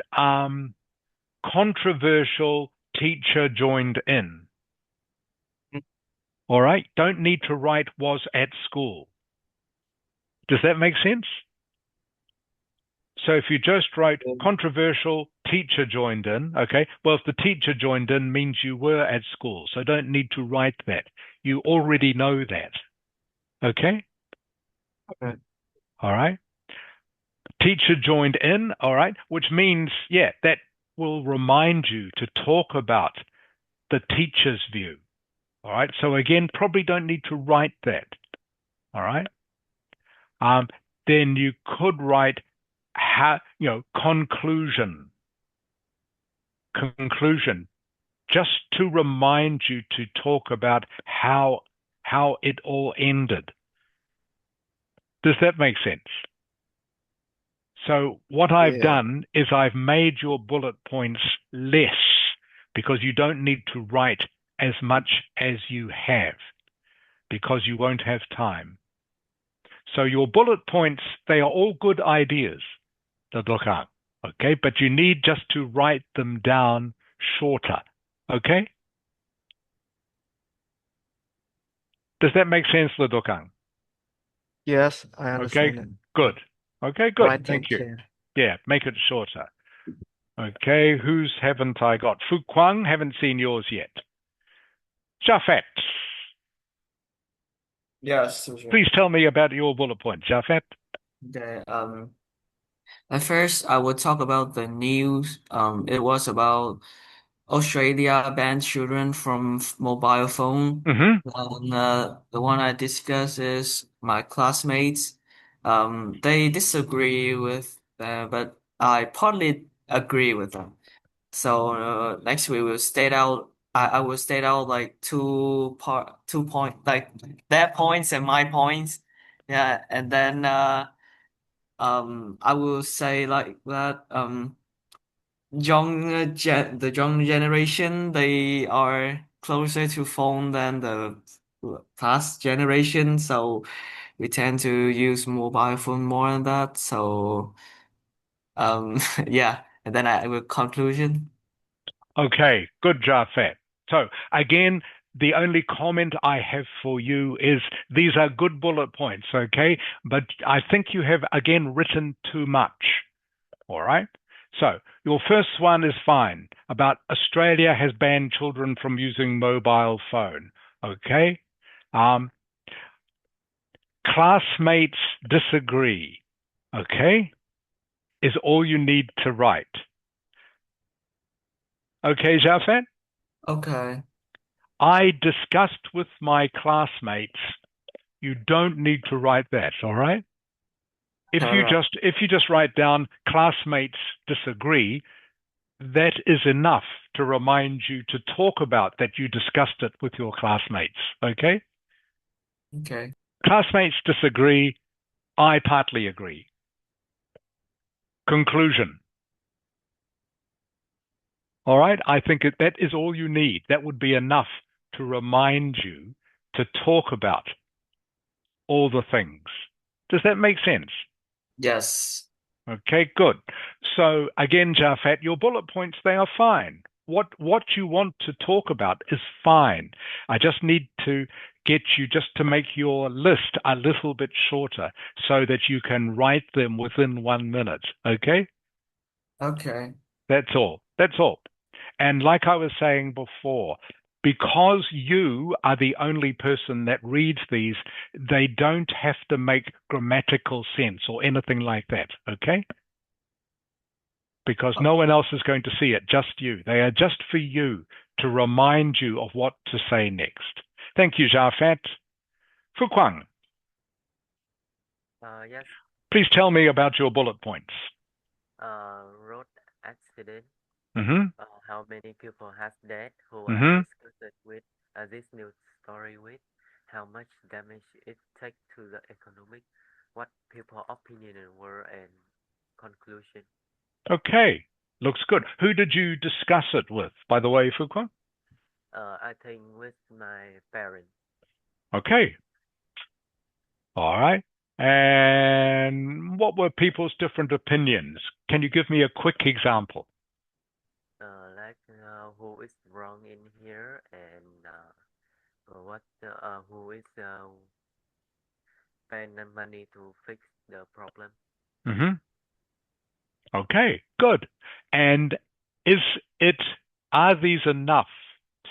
controversial teacher joined in. All right, don't need to write was at school. Does that make sense? So if you just write controversial teacher joined in, okay, well, if the teacher joined in means you were at school, so don't need to write that. You already know that. Okay? Okay. All right. Teacher joined in, all right, which means, yeah, that will remind you to talk about the teacher's view. All right. So again, probably don't need to write that. All right. Then you could write conclusion, just to remind you to talk about how it all ended. Does that make sense? So what I've done is I've made your bullet points less because you don't need to write as much as you have because you won't have time. So your bullet points, they are all good ideas, okay? But you need just to write them down shorter, okay? Does that make sense, Ladokang? Yes, I understand Okay, it. good. Okay, good. Right, Thank you. care. Yeah, make it shorter. Okay, whose haven't I got? Fu Kwang, haven't seen yours yet. Jafet, Yes, sure. please tell me about your bullet point, Jafet. Okay, at first I will talk about the news. It was about Australia banned children from mobile phone. Mm-hmm. And the one I discuss is my classmates. They disagree with but I partly agree with them. So next we will state out. I will state out like 2 point, like their points and my points. Yeah, and then I will say like that the young generation, they are closer to phone than the past generation, so we tend to use mobile phone more than that. So yeah, and then I will conclusion. Okay, good, Jafet. So again, the only comment I have for you is these are good bullet points, okay? But I think you have, again, written too much, all right? So your first one is fine, about Australia has banned children from using mobile phone, okay? Classmates disagree, okay? Is all you need to write. Okay, Jafet? Okay. I discussed with my classmates. You don't need to write that, all right? If All you right. just write down classmates disagree, that is enough to remind you to talk about that you discussed it with your classmates, okay? Okay. Classmates disagree, I partly agree. Conclusion. All right, I think that is all you need. That would be enough to remind you to talk about all the things. Does that make sense? Yes. Okay, good. So again, Jafet, your bullet points, they are fine. What you want to talk about is fine. I just need to get you just to make your list a little bit shorter so that you can write them within 1 minute. Okay? Okay. That's all. That's all. And like I was saying before, because you are the only person that reads these, they don't have to make grammatical sense or anything like that. Okay? Because no one else is going to see it, just you. They are just for you to remind you of what to say next. Thank you, Jafet. Fu Kwang, Yes. please tell me about your bullet points. Road accident. Mm-hmm. How many people has died who Mm-hmm. I discussed with this news story with? How much damage it take to the economic? What people opinion were and conclusion? Okay, looks good. Who did you discuss it with, by the way, Fu Kwang? I think with my parents. Okay. All right. And what were people's different opinions? Can you give me a quick example? Like who is wrong in here and what who is spend the money to fix the problem. Mm-hmm. Okay, good. And are these enough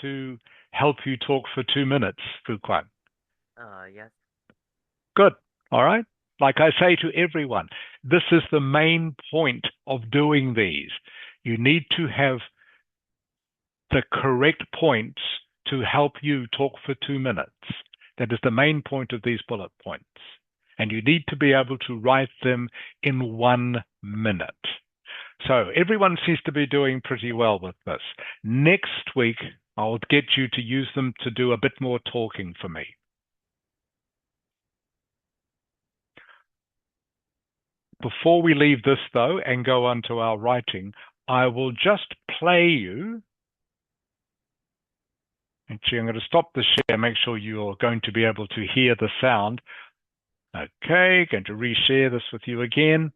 to help you talk for 2 minutes, Fu Quan? Yes. Good. All right. Like I say to everyone, this is the main point of doing these. You need to have the correct points to help you talk for 2 minutes. That is the main point of these bullet points. And you need to be able to write them in 1 minute. So everyone seems to be doing pretty well with this. Next week, I'll get you to use them to do a bit more talking for me. Before we leave this, though, and go on to our writing, I will just play you. Actually, I'm going to stop the share, make sure you're going to be able to hear the sound. Okay, going to reshare this with you again.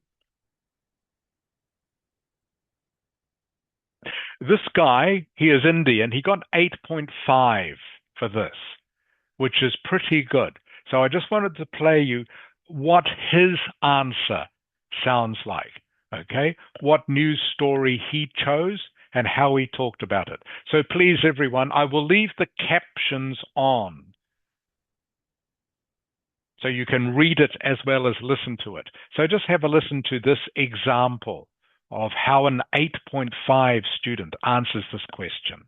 This guy, he is Indian. He got 8.5 for this, which is pretty good. So I just wanted to play you what his answer sounds like, okay? What news story he chose and how he talked about it. So please, everyone, I will leave the captions on so you can read it as well as listen to it. So just have a listen to this example of how an 8.5 student answers this question.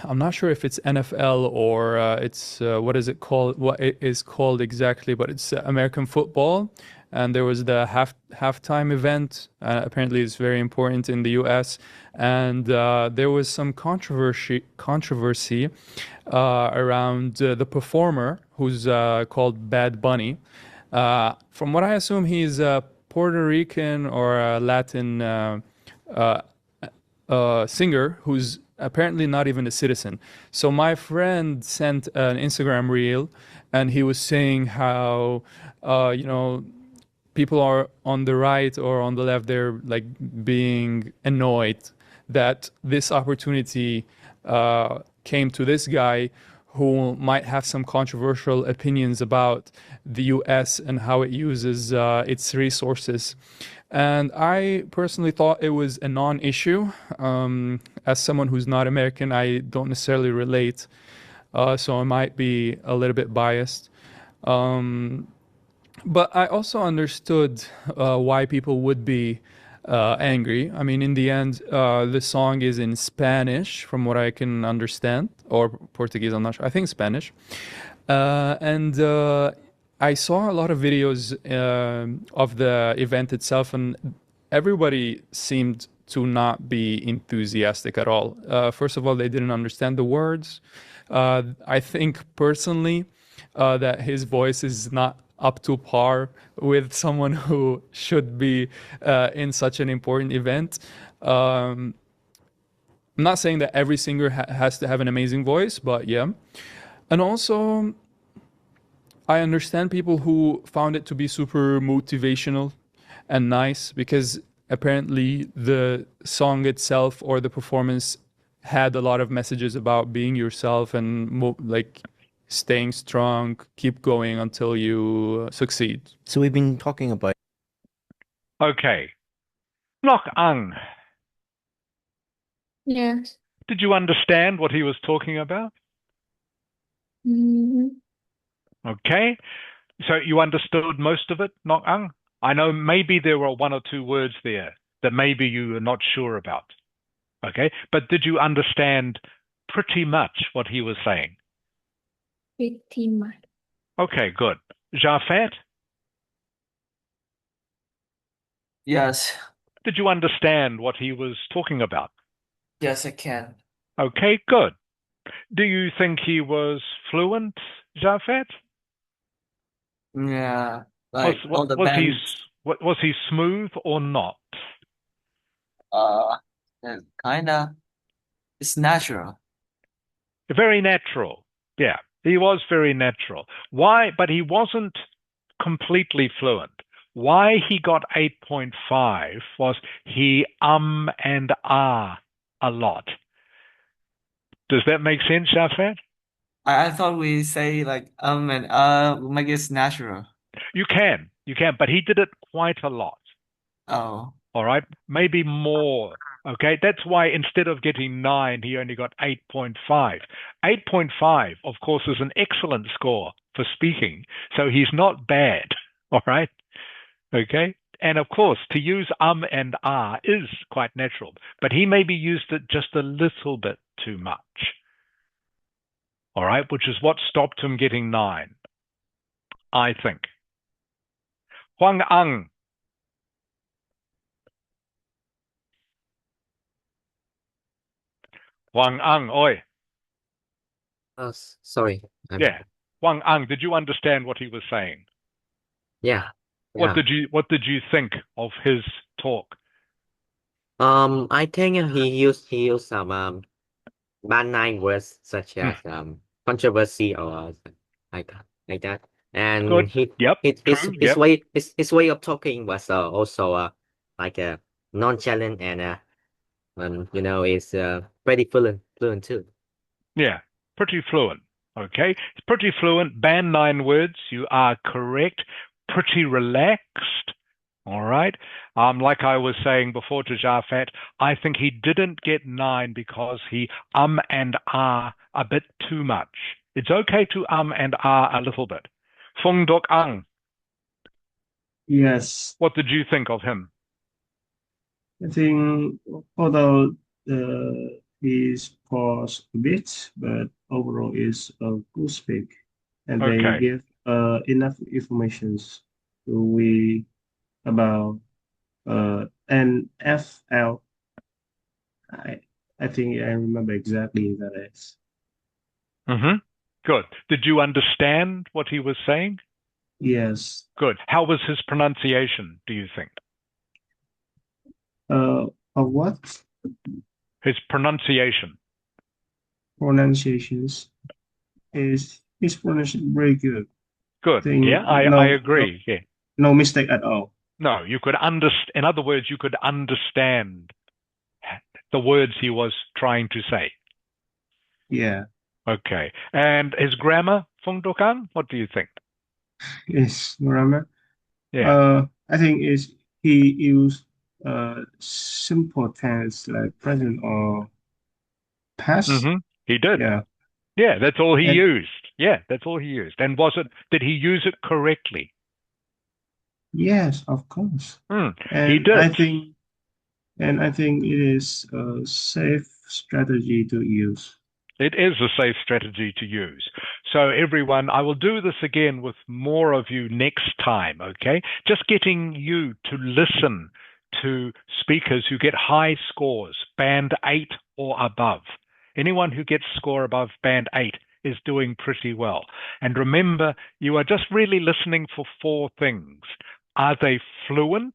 I'm not sure if it's NFL or it's what is it called? What it is called exactly? But it's American football, and there was the halftime event. Apparently, it's very important in the U.S. And there was some controversy around the performer who's called Bad Bunny. From what I assume, he's Puerto Rican or a Latin singer who's apparently not even a citizen. So my friend sent an Instagram reel, and he was saying how, people are on the right or on the left, they're like being annoyed that this opportunity came to this guy who might have some controversial opinions about the US and how it uses its resources. And I personally thought it was a non-issue. As someone who's not American, I don't necessarily relate, so I might be a little bit biased. But I also understood why people would be angry. I mean, in the end, the song is in Spanish, from what I can understand, or Portuguese, I'm not sure. I think Spanish. And I saw a lot of videos of the event itself, and everybody seemed to not be enthusiastic at all. First of all, they didn't understand the words. I think personally that his voice is not up to par with someone who should be in such an important event. I'm not saying that every singer has to have an amazing voice, but yeah. And also, I understand people who found it to be super motivational and nice, because apparently the song itself or the performance had a lot of messages about being yourself and like staying strong, keep going until you succeed. So we've been talking about. Okay. Nok Ang, Yes. did you understand what he was talking about? Mm-hmm. Okay. So you understood most of it, Nok Ang? I know maybe there were one or two words there that maybe you are not sure about. Okay. But did you understand pretty much what he was saying? Pretty much. Okay, good. Jafet, Yes. did you understand what he was talking about? Yes, I can. Okay, good. Do you think he was fluent, Jafet? Yeah, like all the bands. Was he smooth or not? Kinda. It's natural. Very natural. Yeah, he was very natural. Why? But he wasn't completely fluent. Why he got 8.5 was he and ah a lot. Does that make sense, Jafet? I thought we say like and make it natural. You can, but he did it quite a lot. Oh. All right, maybe more. Okay, that's why instead of getting 9, he only got 8.5. 8.5, of course, is an excellent score for speaking, so he's not bad. All right, okay. And of course, to use and ah is quite natural, but he maybe used it just a little bit too much. All right, which is what stopped him getting 9, I think. Huang Ang. Huang Ang, oi. Sorry. Yeah. Huang Ang, did you understand what he was saying? Yeah. What did you think of his talk? I think he used some benign words such as controversy or like that. And Good. his way of talking was also like a nonchalant and is pretty fluent too. Yeah, pretty fluent. Okay, it's pretty fluent. Band 9 words. You are correct. Pretty relaxed. All right. Like I was saying before to Jafet, I think he didn't get 9 because he and ah a bit too much. It's okay to and ah a little bit. Fung Dok Ang. Yes. What did you think of him? I think although he's paused a bit, but overall is a good speak, and they give enough information to we about NFL. I think I remember exactly that is. Mm-hmm. Good. Did you understand what he was saying? Yes. Good. How was his pronunciation, do you think? Of what? His pronunciation. Pronunciations is his pronunciation very good. Good. Yeah, I agree. Yeah. No mistake at all. No, you could understand. In other words, you could understand the words he was trying to say. Yeah, Okay. And his grammar, Fung Dokang, what do you think? it's grammar. Yeah. I think is he used simple tense like present or past. He did. Yeah, Yeah, that's all he and used. Yeah, that's all he used. And did he use it correctly? yes, of course. He And did. I think it is a safe strategy to use. It is a safe strategy to use. So everyone, I will do this again with more of you next time, okay? Just getting you to listen to speakers who get high scores, band 8 or above. Anyone who gets score above band 8 is doing pretty well. And remember, you are just really listening for 4 things. Are they fluent?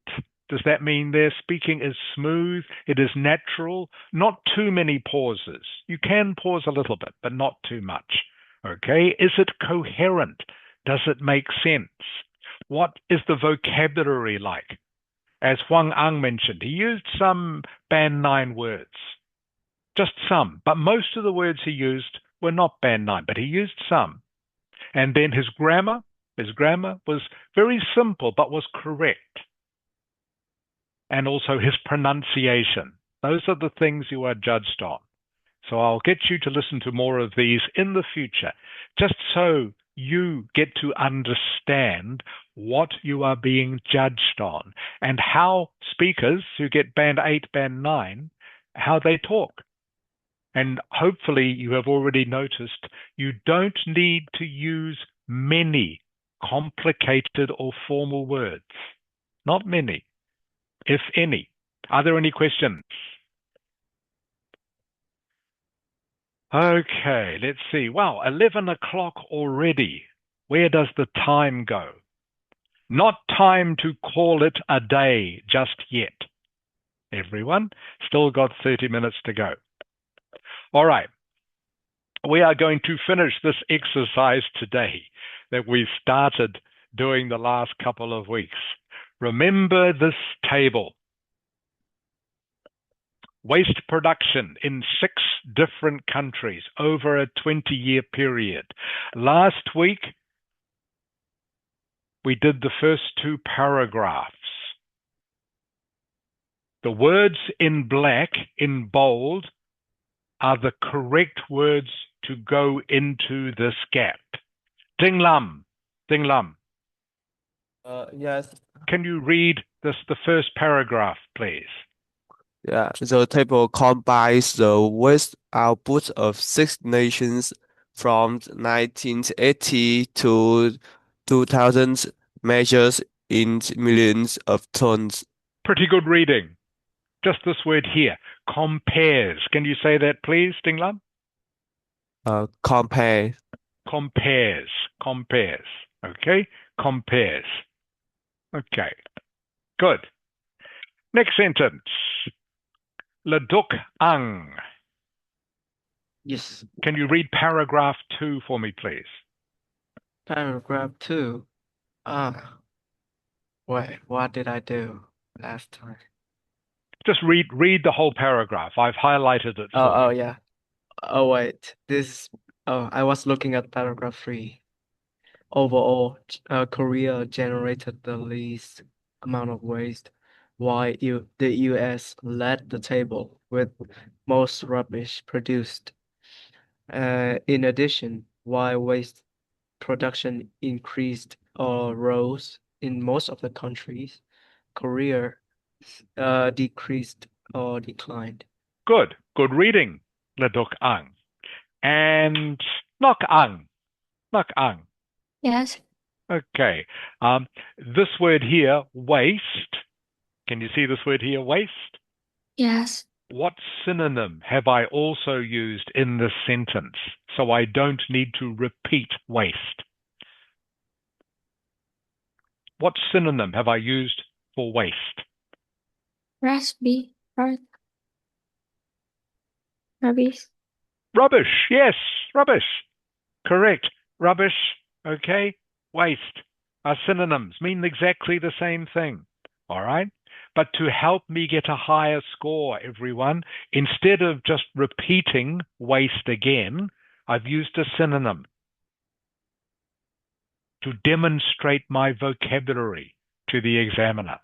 Does that mean their speaking is smooth? It is natural? Not too many pauses. You can pause a little bit, but not too much. Okay? Is it coherent? Does it make sense? What is the vocabulary like? As Huang Ang mentioned, he used some band 9 words. Just some. But most of the words he used were not band 9, but he used some. And then his grammar was very simple, but was correct. And also his pronunciation. Those are the things you are judged on. So I'll get you to listen to more of these in the future, just so you get to understand what you are being judged on and how speakers who get band 8, band 9, how they talk. And hopefully you have already noticed you don't need to use many complicated or formal words. Not many, if any. Are there any questions? Okay, let's see. Wow, 11 o'clock already. Where does the time go? Not time to call it a day just yet. Everyone, still got 30 minutes to go. All right. We are going to finish this exercise today that we started doing the last couple of weeks. Remember this table. Waste production in 6 different countries over a 20-year period. Last week, we did the first 2 paragraphs. The words in black, in bold, are the correct words to go into this gap. Ding Lam. Yes. Can you read the first paragraph, please? Yeah, the table combines the waste output of 6 nations from 1980 to 2000, measures in millions of tons. Pretty good reading. Just this word here, compares. Can you say that, please, Ding Lam? Compare. Compares. Okay? Compares. Okay. Good. Next sentence. Le Duc Ang. Yes. Can you read paragraph 2 for me, please? Paragraph 2. Wait, what did I do last time? Just read the whole paragraph. I've highlighted it for Oh, you. yeah. Oh, wait. I was looking at paragraph 3. Overall, Korea generated the least amount of waste, while the US led the table with most rubbish produced. In addition, while waste production increased or rose in most of the countries, Korea decreased or declined. Good reading, Le Duc Ang. And Nok Ang. Yes. Okay. This word here, waste. Can you see this word here, waste? Yes. What synonym have I also used in this sentence so I don't need to repeat waste? What synonym have I used for waste? Rubbish. Rubbish. Yes, rubbish. Correct. Rubbish, okay, waste are synonyms, mean exactly the same thing. All right? But to help me get a higher score, everyone, instead of just repeating waste again, I've used a synonym to demonstrate my vocabulary to the examiner.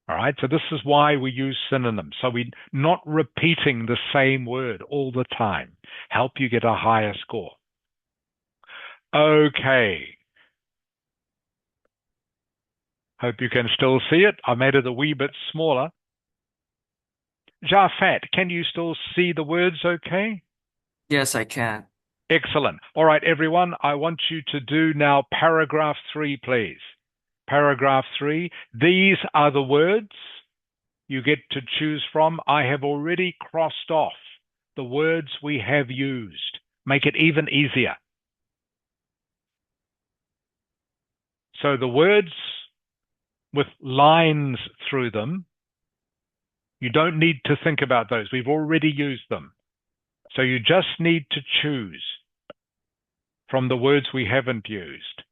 All right, so this is why we use synonyms. So we're not repeating the same word all the time. Help you get a higher score. Okay. Hope you can still see it. I made it a wee bit smaller. Jafat, can you still see the words okay? Yes, I can. Excellent. All right, everyone, I want you to do now paragraph 3, please. Paragraph 3. These are the words you get to choose from. I have already crossed off the words we have used. Make it even easier. So the words with lines through them, you don't need to think about those. We've already used them. So you just need to choose from the words we haven't used.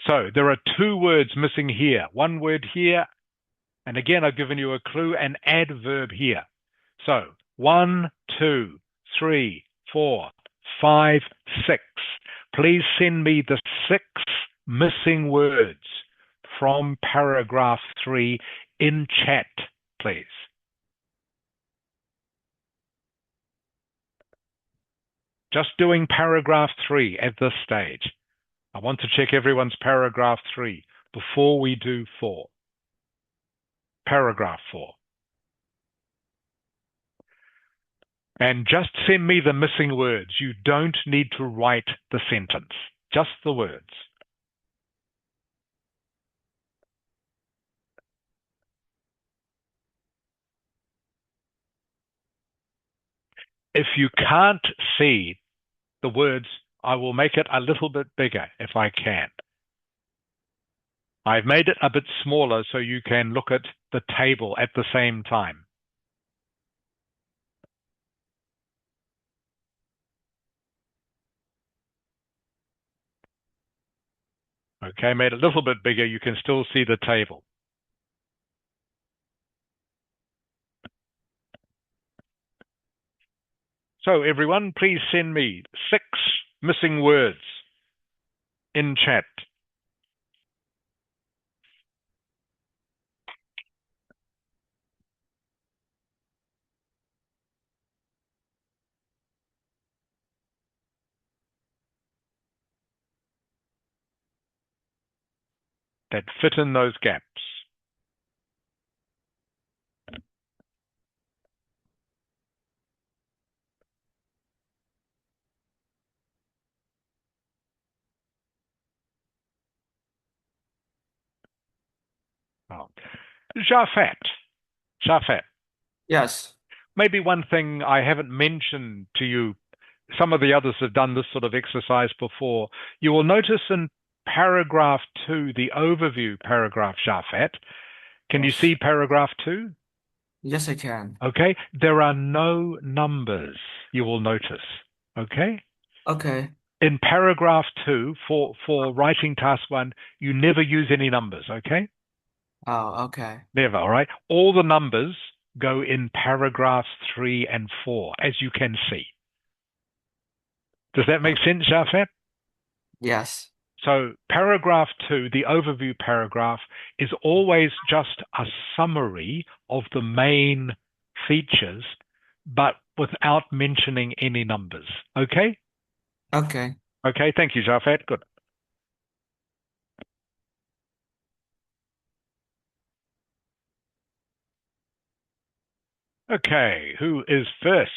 So there are 2 words missing here. 1 word here, and again, I've given you a clue, an adverb here. So 1, 2, 3, 4, 5, 6. Please send me the 6 missing words from paragraph 3 in chat, please. Just doing paragraph 3 at this stage. I want to check everyone's paragraph 3 before we do 4. Paragraph 4. And just send me the missing words. You don't need to write the sentence, just the words. If you can't see the words, I will make it a little bit bigger if I can. I've made it a bit smaller so you can look at the table at the same time. Okay, made it a little bit bigger. You can still see the table. So everyone, please send me 6 missing words in chat. That fit in those gaps. Oh. Jafat. Yes. Maybe one thing I haven't mentioned to you, some of the others have done this sort of exercise before. You will notice in paragraph 2, the overview paragraph, Jafat. Can you Yes. see paragraph 2? Yes, I can. Okay. There are no numbers, you will notice. Okay. Okay. In paragraph 2, for writing task 1, you never use any numbers. Okay. Oh, okay. Never. All right. All the numbers go in paragraphs 3 and 4, as you can see. Does that make sense, Jafat? Yes. So paragraph 2, the overview paragraph, is always just a summary of the main features, but without mentioning any numbers. Okay? Okay. Okay, thank you, Jafat. Good. Okay, who is first?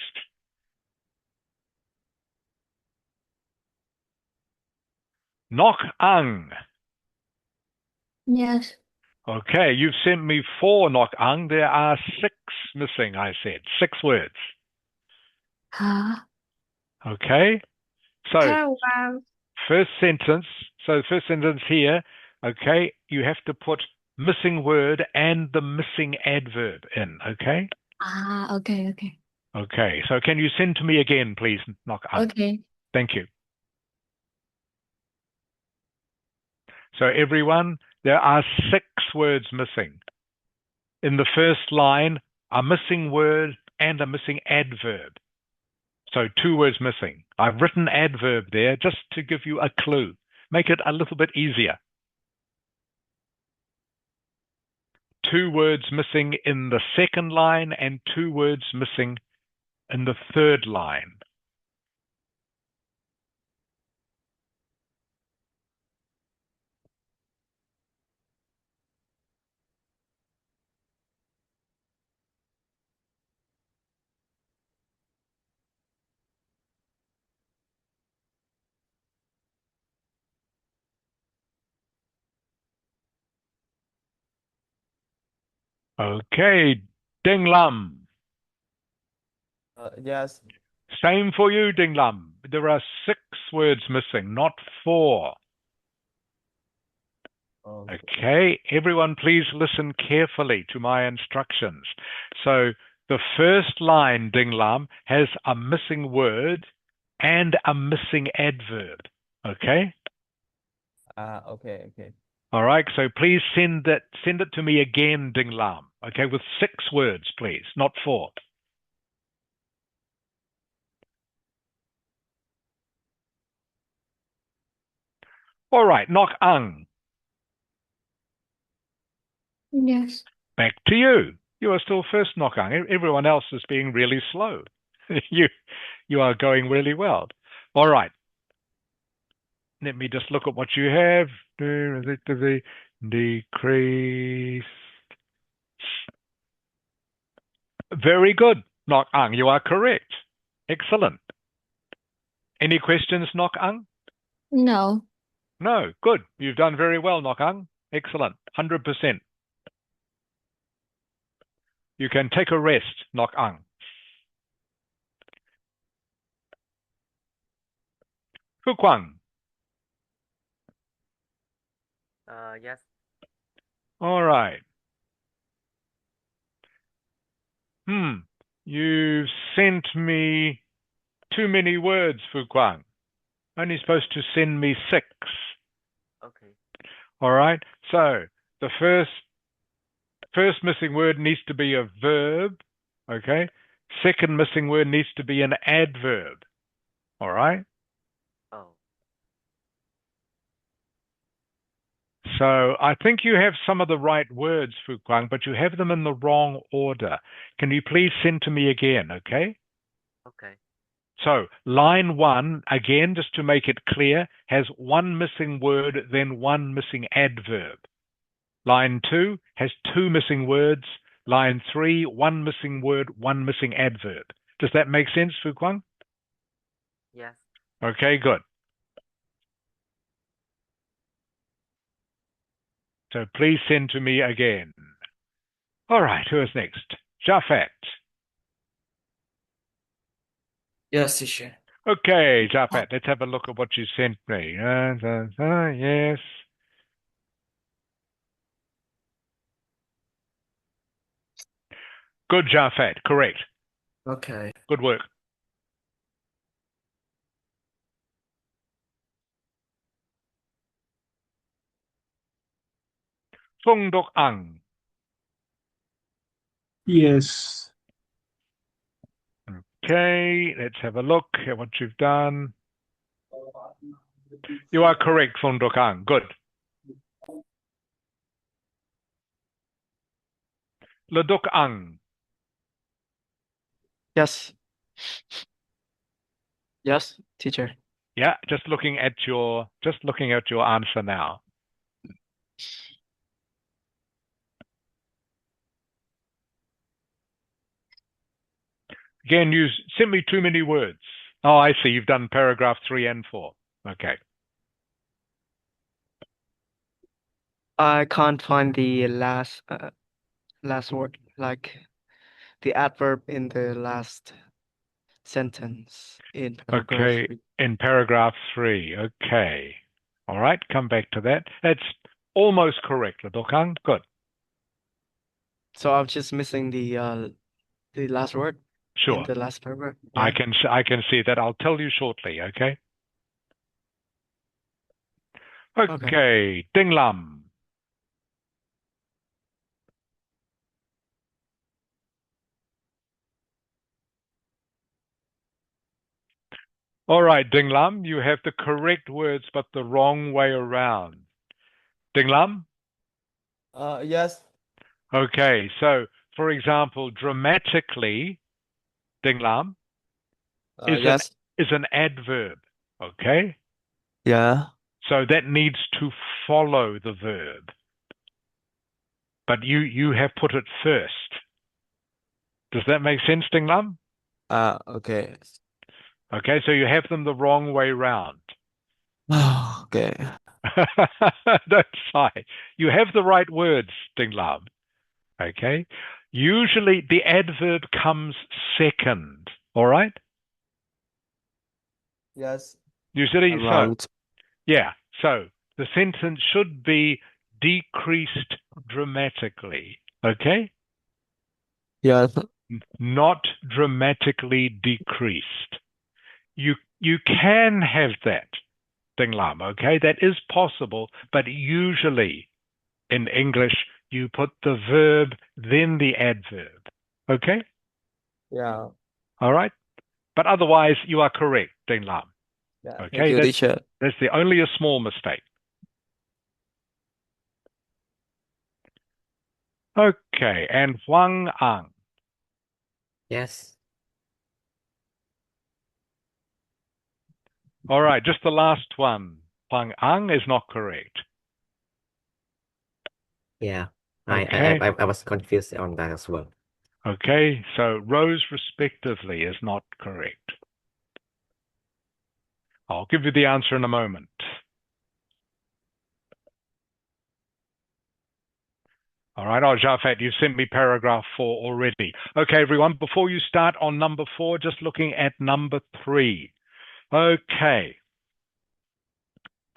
Nok Ang. Yes. Okay, you've sent me 4, Nok Ang. There are 6 missing, I said. 6 words. Huh? Okay? So, Paragraph. first sentence. So, first sentence here. Okay, you have to put missing word and the missing adverb in. Okay? Okay. Okay, so can you send to me again, please, Nok Ang? Okay. Thank you. So, everyone, there are 6 words missing. in the first line, a missing word and a missing adverb. So 2 words missing. I've written adverb there just to give you a clue. Make it a little bit easier. 2 words missing in the second line and 2 words missing in the third line. Okay, Ding Lam. Yes. Same for you, Ding Lam. There are 6 words missing, not 4. Okay, everyone please listen carefully to my instructions. So the first line, Ding Lam, has a missing word and a missing adverb. Okay? Okay. All right, so please send it to me again, Ding Lam. Okay, with 6 words, please, not 4. All right, Nok Ang, Yes. back to you. You are still first, Nok Ang. Everyone else is being really slow. You are going really well. All right. Let me just look at what you have. Decrease. Very good, Nok Ang. You are correct. Excellent. Any questions, Nok Ang? No. No. Good. You've done very well, Nok Ang. Excellent. 100%. You can take a rest, Nok Ang. Phu Quang. Yes. All right. You've sent me too many words, Phu Quang. Only supposed to send me 6. Okay. All right. So the first missing word needs to be a verb. Okay. Second missing word needs to be an adverb. All right. Oh. So I think you have some of the right words, Phu Quang, but you have them in the wrong order. Can you please send to me again? Okay. Okay. So line 1, again, just to make it clear, has 1 missing word, then 1 missing adverb. Line 2 has 2 missing words. Line 3, 1 missing word, 1 missing adverb. Does that make sense, Phu Quang? Yes. Okay, good. So please send to me again. All right, who is next? Jafet. Yes, teacher. Okay, Jafet, let's have a look at what you sent me. Yes. Good, Jafet, correct. Okay. Good work. Sung Dok Ang. Yes. Okay, let's have a look at what you've done. You are correct, Sung Dok Ang. Good. Ledok Ang. Yes. Yes, teacher. Yeah, just looking at your answer now. Again, you sent me too many words. Oh, I see. You've done paragraph 3 and 4. Okay. I can't find the last word, like the adverb in the last sentence in paragraph Okay. 3. In paragraph 3. Okay. All right. Come back to that. That's almost correct, Ledokang. Good. So I'm just missing the last word in Sure. the last paragraph. I Yeah. can see that. I'll tell you shortly. Okay. Okay. Okay. Ding Lam. All right, Ding Lam, you have the correct words, but the wrong way around. Ding Lam? Yes. Okay, so for example, dramatically, Ding Lam Yes. is an adverb. Okay, Yeah. so that needs to follow the verb, but you have put it first. Does that make sense, Ding Lam? Okay. Okay, so you have them the wrong way round. Okay. Don't sigh. You have the right words, Ding Lam. Okay. Usually the adverb comes second. All right. Yes. Usually, I'm so wrong. yeah. So the sentence should be decreased dramatically. Okay. Yes. Not dramatically decreased. You can have that, Ding Lam. Okay, that is possible, but usually in English you put the verb then the adverb. Okay. Yeah. All right. But otherwise, you are correct, Ding Lam. Yeah. Thank Okay, you, teacher. that's only a small mistake. Okay, and Huang Ang. Yes. All right, just the last one. Huang Ang is not correct. Yeah. Okay. I was confused on that as well. Okay, so rose respectively is not correct. I'll give you the answer in a moment. All right, Jafet, you've sent me paragraph 4 already. Okay, everyone, before you start on number 4, just looking at number 3. Okay,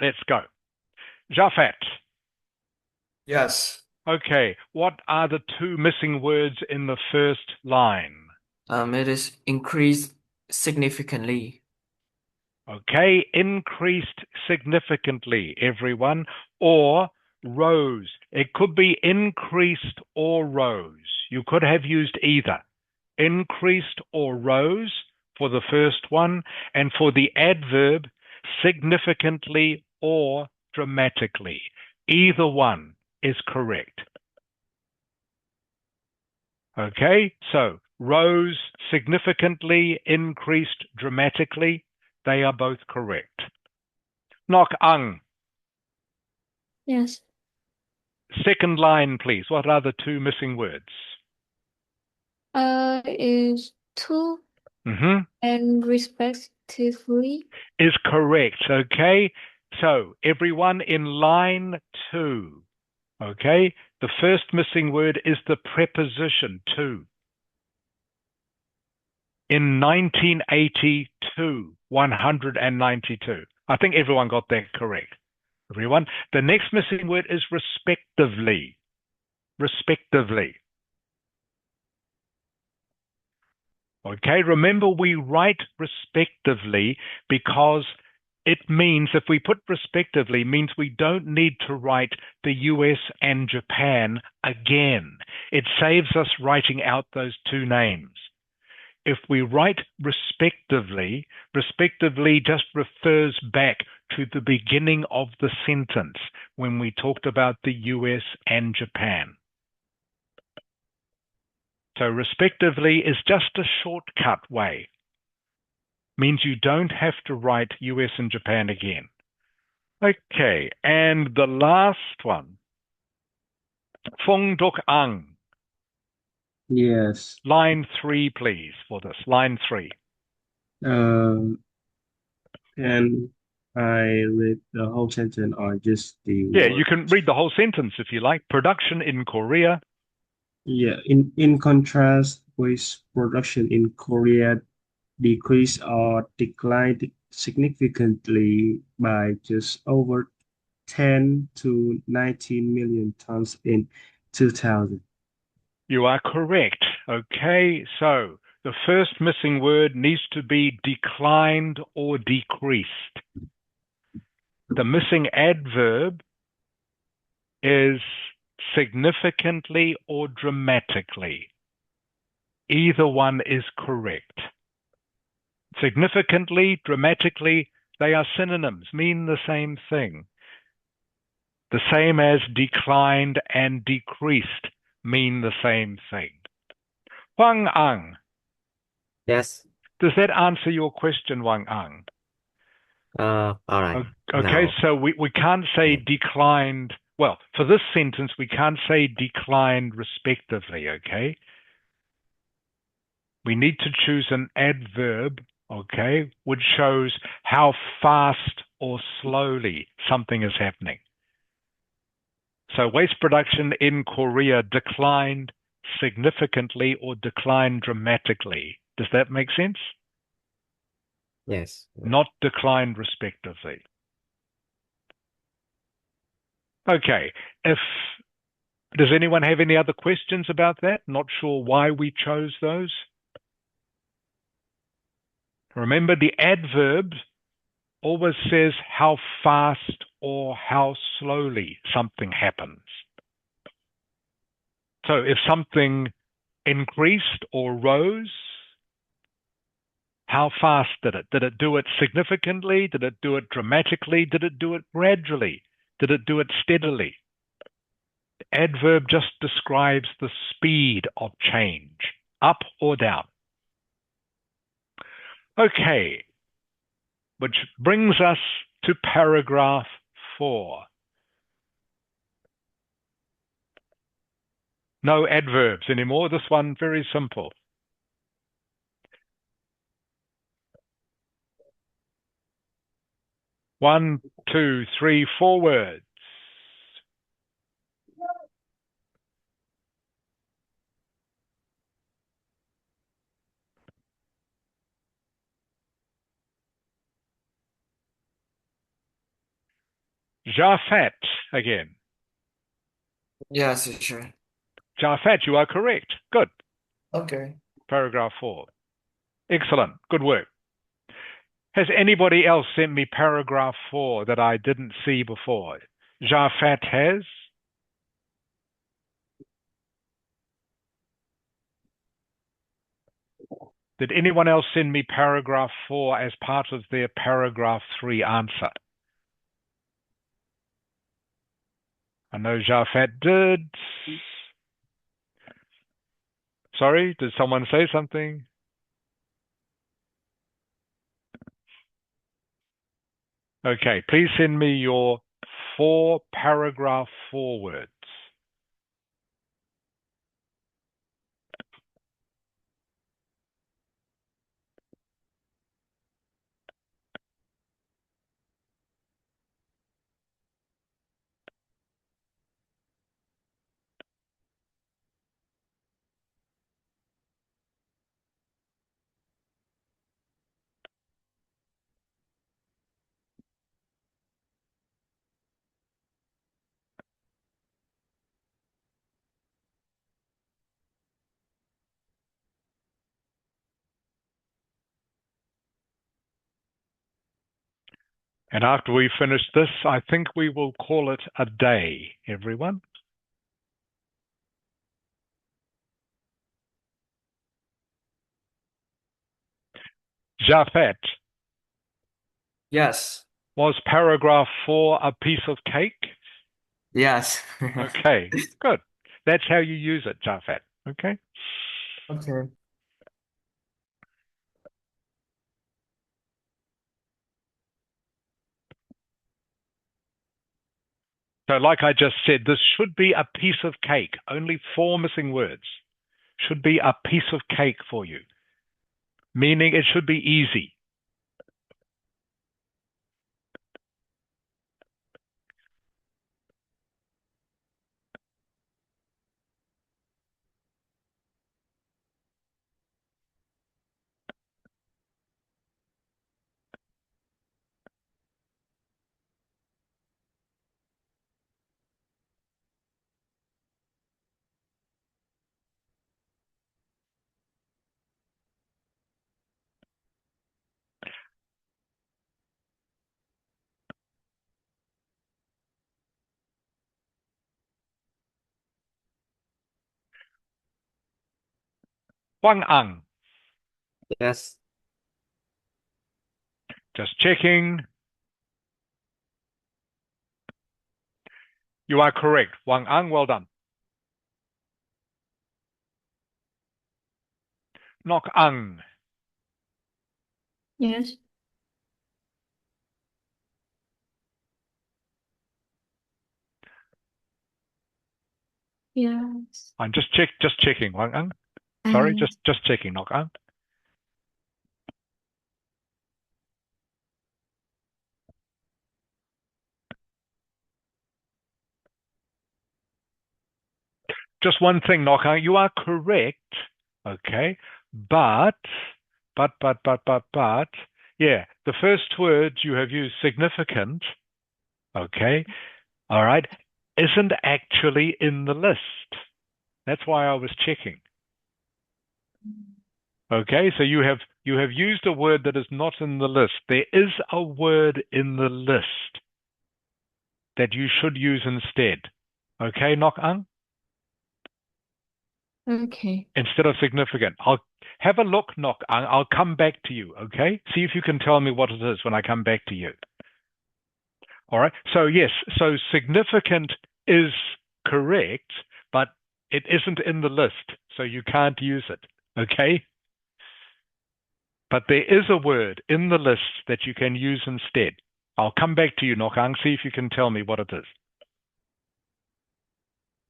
let's go. Jafet. Yes. Okay, what are the 2 missing words in the first line? It is increased significantly. Okay, increased significantly, everyone, or rose. It could be increased or rose. You could have used either. Increased or rose for the first one, and for the adverb, significantly or dramatically. Either one is correct. Okay, so rose significantly, increased dramatically, they are both correct. Nok Ang, Yes. second line, please. What are the 2 missing words? Is two and respectively. Is correct, okay? So everyone in line 2, okay? The first missing word is the preposition to. In 1982, 192. I think everyone got that correct. Everyone. The next missing word is respectively. Respectively. Okay, remember we write respectively because it means, if we put respectively, means we don't need to write the US and Japan again. It saves us writing out those 2 names. If we write respectively, respectively just refers back to the beginning of the sentence when we talked about the US and Japan. So respectively is just a shortcut way. Means you don't have to write US and Japan again. Okay, and the last one. Fong Dok Ang. Yes. Line 3, please, for this. Line 3. And I read the whole sentence or just the Yeah, word? you can read the whole sentence if you like. Production in Korea. Yeah, in contrast with production in Korea decreased or declined significantly by just over 10 to 19 million tons in 2000. You are correct. Okay, so the first missing word needs to be declined or decreased. The missing adverb is significantly or dramatically. Either one is correct. Significantly, dramatically, they are synonyms, mean the same thing. The same as declined and decreased mean the same thing. Wang Ang. Yes. Does that answer your question, Wang Ang? All right. Okay, Now, so we can't say declined. Well, for this sentence, we can't say declined respectively, okay? We need to choose an adverb, okay, which shows how fast or slowly something is happening. So waste production in Korea declined significantly or declined dramatically. Does that make sense? yes. Not declined respectively. Okay. Does anyone have any other questions about that? Not sure why we chose those. Remember, the adverb always says how fast or how slowly something happens. So if something increased or rose, how fast did it? Did it do it significantly? Did it do it dramatically? Did it do it gradually? Did it do it steadily? The adverb just describes the speed of change, up or down. Okay, which brings us to paragraph 4. No adverbs anymore. This one, very simple. One, two, three, 4 words. Jafet again. Yes, sure. Jafet, you are correct. Good. Okay. Paragraph 4. Excellent. Good work. Has anybody else sent me paragraph 4 that I didn't see before? Jafet has. Did anyone else send me paragraph 4 as part of their paragraph 3 answer? I know Jafet did. Sorry, did someone say something? Okay, please send me your 4 paragraph 4 words. And after we finish this, I think we will call it a day, everyone. Jafet, Yes. was paragraph 4 a piece of cake? Yes. Okay, good. That's how you use it, Jafet. Okay? Okay. So like I just said, this should be a piece of cake. Only 4 missing words. Should be a piece of cake for you. Meaning it should be easy. Huang Ang. Yes. Just checking. You are correct. Wang Ang, well done. Nok Ang. Yes. Yes. I'm just checking, Wang Ang. Sorry, just checking, Nok Ang. Just one thing, Nok Ang. You are correct, okay, but, yeah, the first word you have used, significant, okay, all right, isn't actually in the list. That's why I was checking. Okay, so you have used a word that is not in the list. There is a word in the list that you should use instead. Okay, Nok Ang? Okay. Instead of significant. I'll have a look, Nok Ang. I'll come back to you, okay? See if you can tell me what it is when I come back to you. All right, so yes, so significant is correct, but it isn't in the list, so you can't use it, okay? But there is a word in the list that you can use instead. I'll come back to you, Nok Ang, see if you can tell me what it is.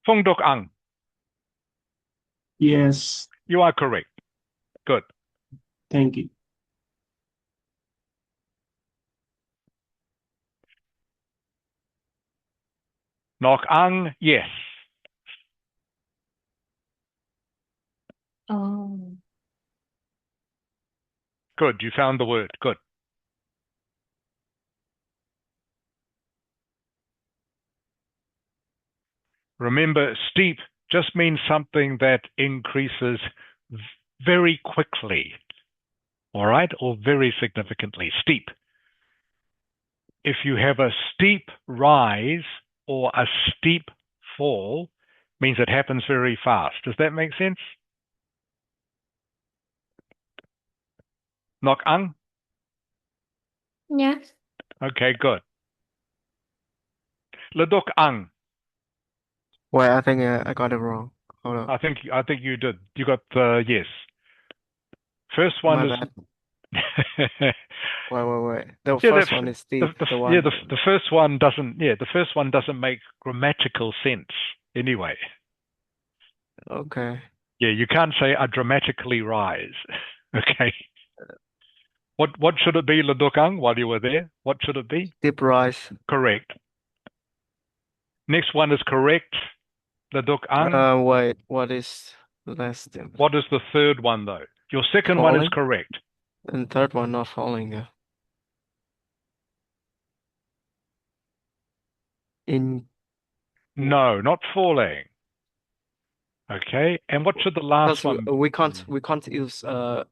Phong Dok Ang. Yes. You are correct. Good. Thank you. Nok Ang, yes. Oh. Good, you found the word. Good. Remember, steep just means something that increases very quickly, all right, or very significantly. Steep. If you have a steep rise or a steep fall, means it happens very fast. Does that make sense? Nok Ang? Yes. Okay, good. Ledok Ang. Well, I think I got it wrong. Hold on. I think you did. You got yes. First one My is bad. Wait. The yeah, first one is steep. the first one doesn't. Yeah, the first one doesn't make grammatical sense anyway. Okay. Yeah, you can't say I dramatically rise. Okay. What should it be, Ledokang? While you were there, what should it be? Steep rise. Correct. Next one is correct. Ledokang. Wait. What is less than? What is the third one though? Your second one is Falling? correct. And third one not falling. In No, not falling. Okay, and what should the last because one? we can't use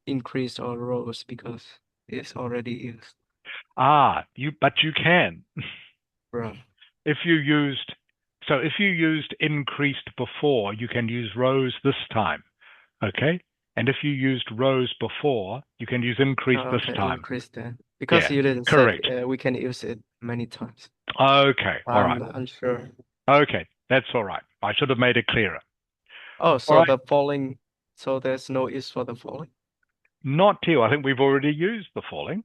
increase or rose because it's already used. But you can. Right. If you used increased before, you can use rose this time. Okay? And if you used rose before, you can use increased this Okay, time. increase then. Because Yeah, you didn't correct. say we can use it many times. Okay, all right. I'm unsure. Okay, that's all right. I should have made it clearer. Oh, so right. the falling, so there's no use for the falling? Not till I think we've already used the falling.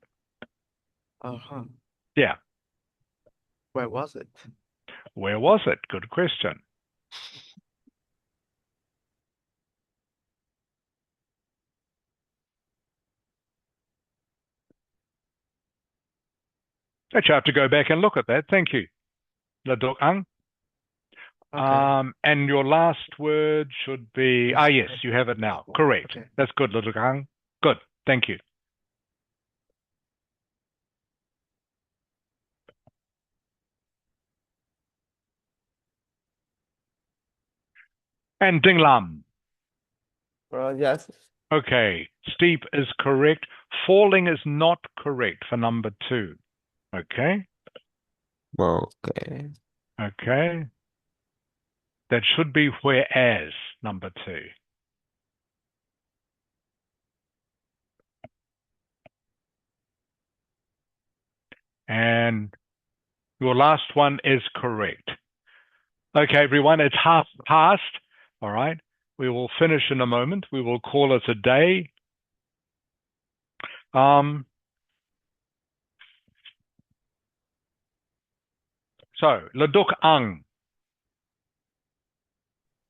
Uh-huh. Yeah. Where was it? Where was it? Good question. Actually, I have to go back and look at that. Thank you. Ladok Ang. Okay. And your last word should be, yes, you have it now. Correct. Okay. That's good, Ladok Ang. Good. Thank you. And Ding Lam. Yes. Okay. Steep is correct. Falling is not correct for number 2. Okay. Okay. Okay. That should be whereas, number 2. And your last one is correct. Okay, everyone, it's half past. All right. We will finish in a moment. We will call it a day. So, Laduk Ang,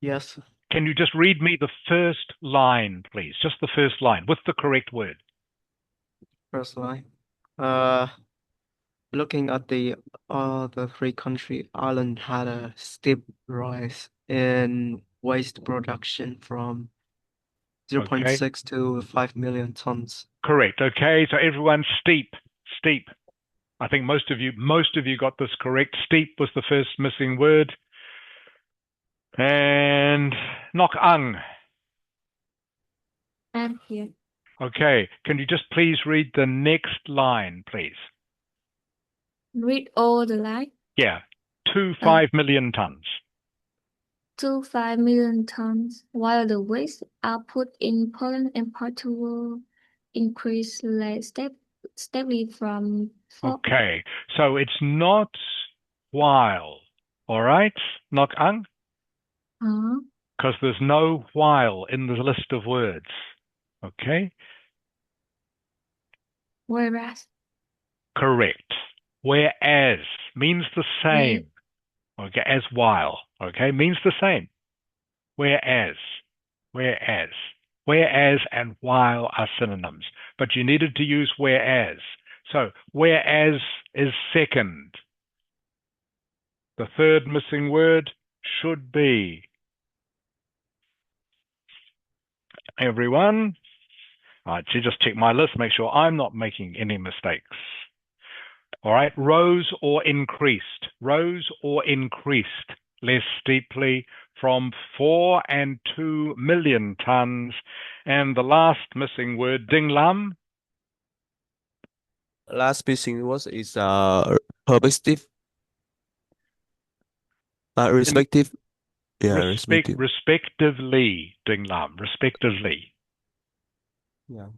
Yes. can you just read me the first line, please? Just the first line with the correct word. First line. Looking at the three country, Ireland had a steep rise in waste production from 0.6 to 5 million tons. Correct. Okay, so everyone, steep. I think most of you got this correct. Steep was the first missing word. And Nok Ang. I'm here. Okay, can you just please read the next line, please? Read all the line. Yeah, 5 million tons. 5 million tons, while the waste output in Poland and Portugal increased steadily from 4. Okay, so it's not while, all right, Nok Ang? Because there's no while in the list of words, okay? Whereas. Correct. Whereas means the same, okay, as while, okay, means the same. Whereas and while are synonyms, but you needed to use whereas. So whereas is second. The third missing word should be, everyone. All right, so just check my list, make sure I'm not making any mistakes. All right, rose or increased less steeply from 4 and 2 million tons. And the last missing word, Ding Lam. Last missing word is perspective. Respective. Yeah, respective. Respectively, Ding Lam, respectively. Yeah.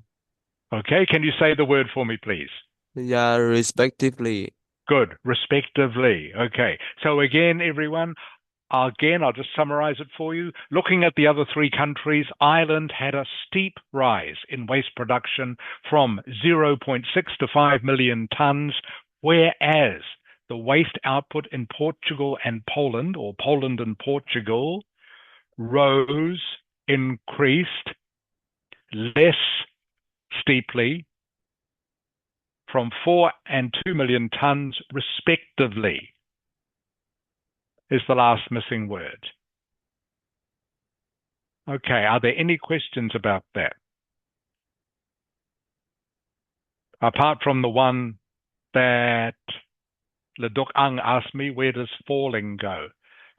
Okay, can you say the word for me, please? Yeah, respectively. Good, respectively. Okay, so again, everyone, I'll just summarize it for you. Looking at the other three countries, Ireland had a steep rise in waste production from 0.6 to 5 million tons, whereas the waste output in Portugal and Poland, or Poland and Portugal, increased less steeply from 4 and 2 million tons, respectively, is the last missing word. Okay, are there any questions about that? Apart from the one that Ledok Ang asked me, where does falling go?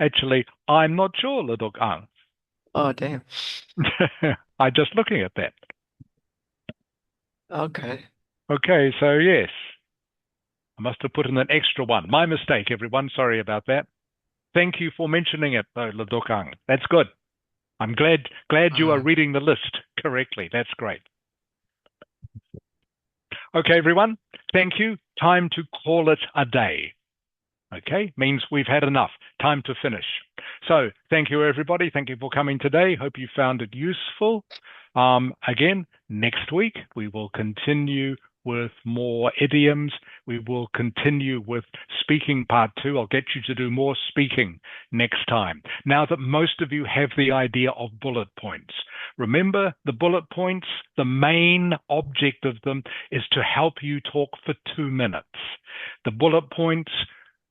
Actually, I'm not sure, Ledok Ang. Oh, damn. I'm just looking at that. Okay. Okay, so yes. I must have put in an extra one. My mistake, everyone. Sorry about that. Thank you for mentioning it, though, Ledok Ang. That's good. I'm glad you are reading the list correctly. That's great. Okay, everyone. Thank you. Time to call it a day. Okay, means we've had enough. Time to finish. So thank you, everybody. Thank you for coming today. Hope you found it useful. Again, next week, we will continue with more idioms. We will continue with speaking part 2. I'll get you to do more speaking next time. Now that most of you have the idea of bullet points, remember the bullet points, the main object of them is to help you talk for 2 minutes. The bullet points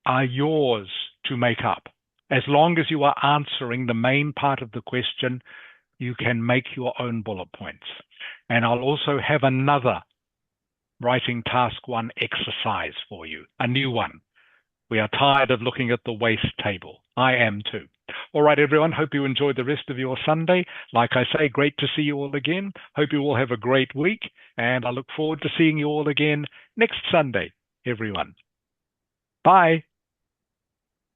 are yours to make up. As long as you are answering the main part of the question, you can make your own bullet points. And I'll also have another writing task 1 exercise for you, a new one. We are tired of looking at the waste table. I am too. All right, everyone. Hope you enjoyed the rest of your Sunday. Like I say, great to see you all again. Hope you all have a great week. And I look forward to seeing you all again next Sunday, everyone. Bye.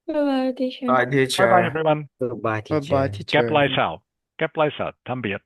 Bye-bye, teacher. Bye, teacher. Bye-bye, everyone. Goodbye, Bye bye, teacher. teacher. Gap lai sao. Gap lai sao. Tạm biệt.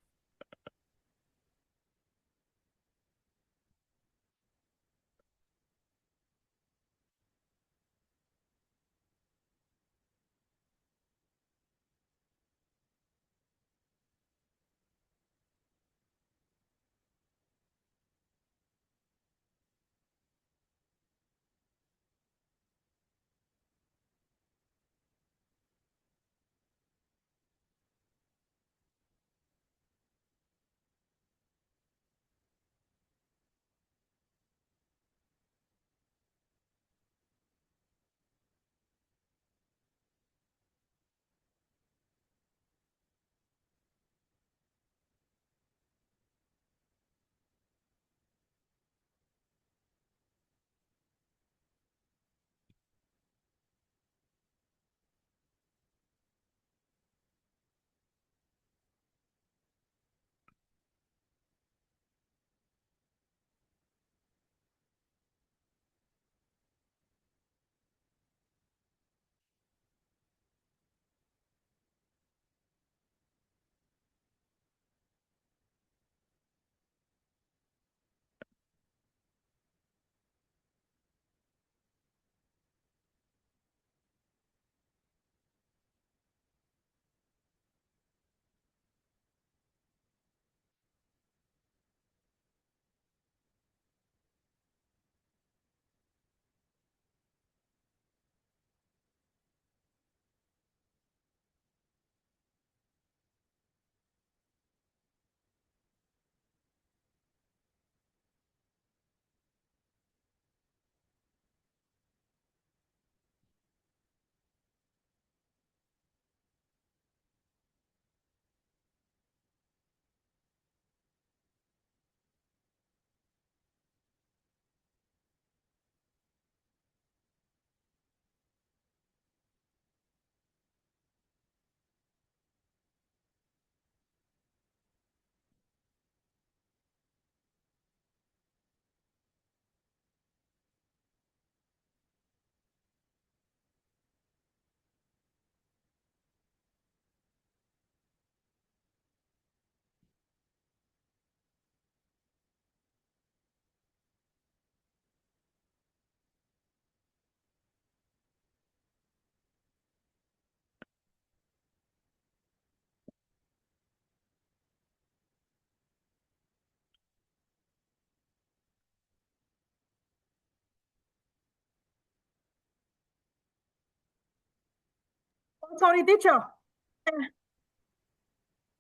Sorry, teacher.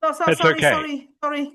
So It's sorry, okay. sorry.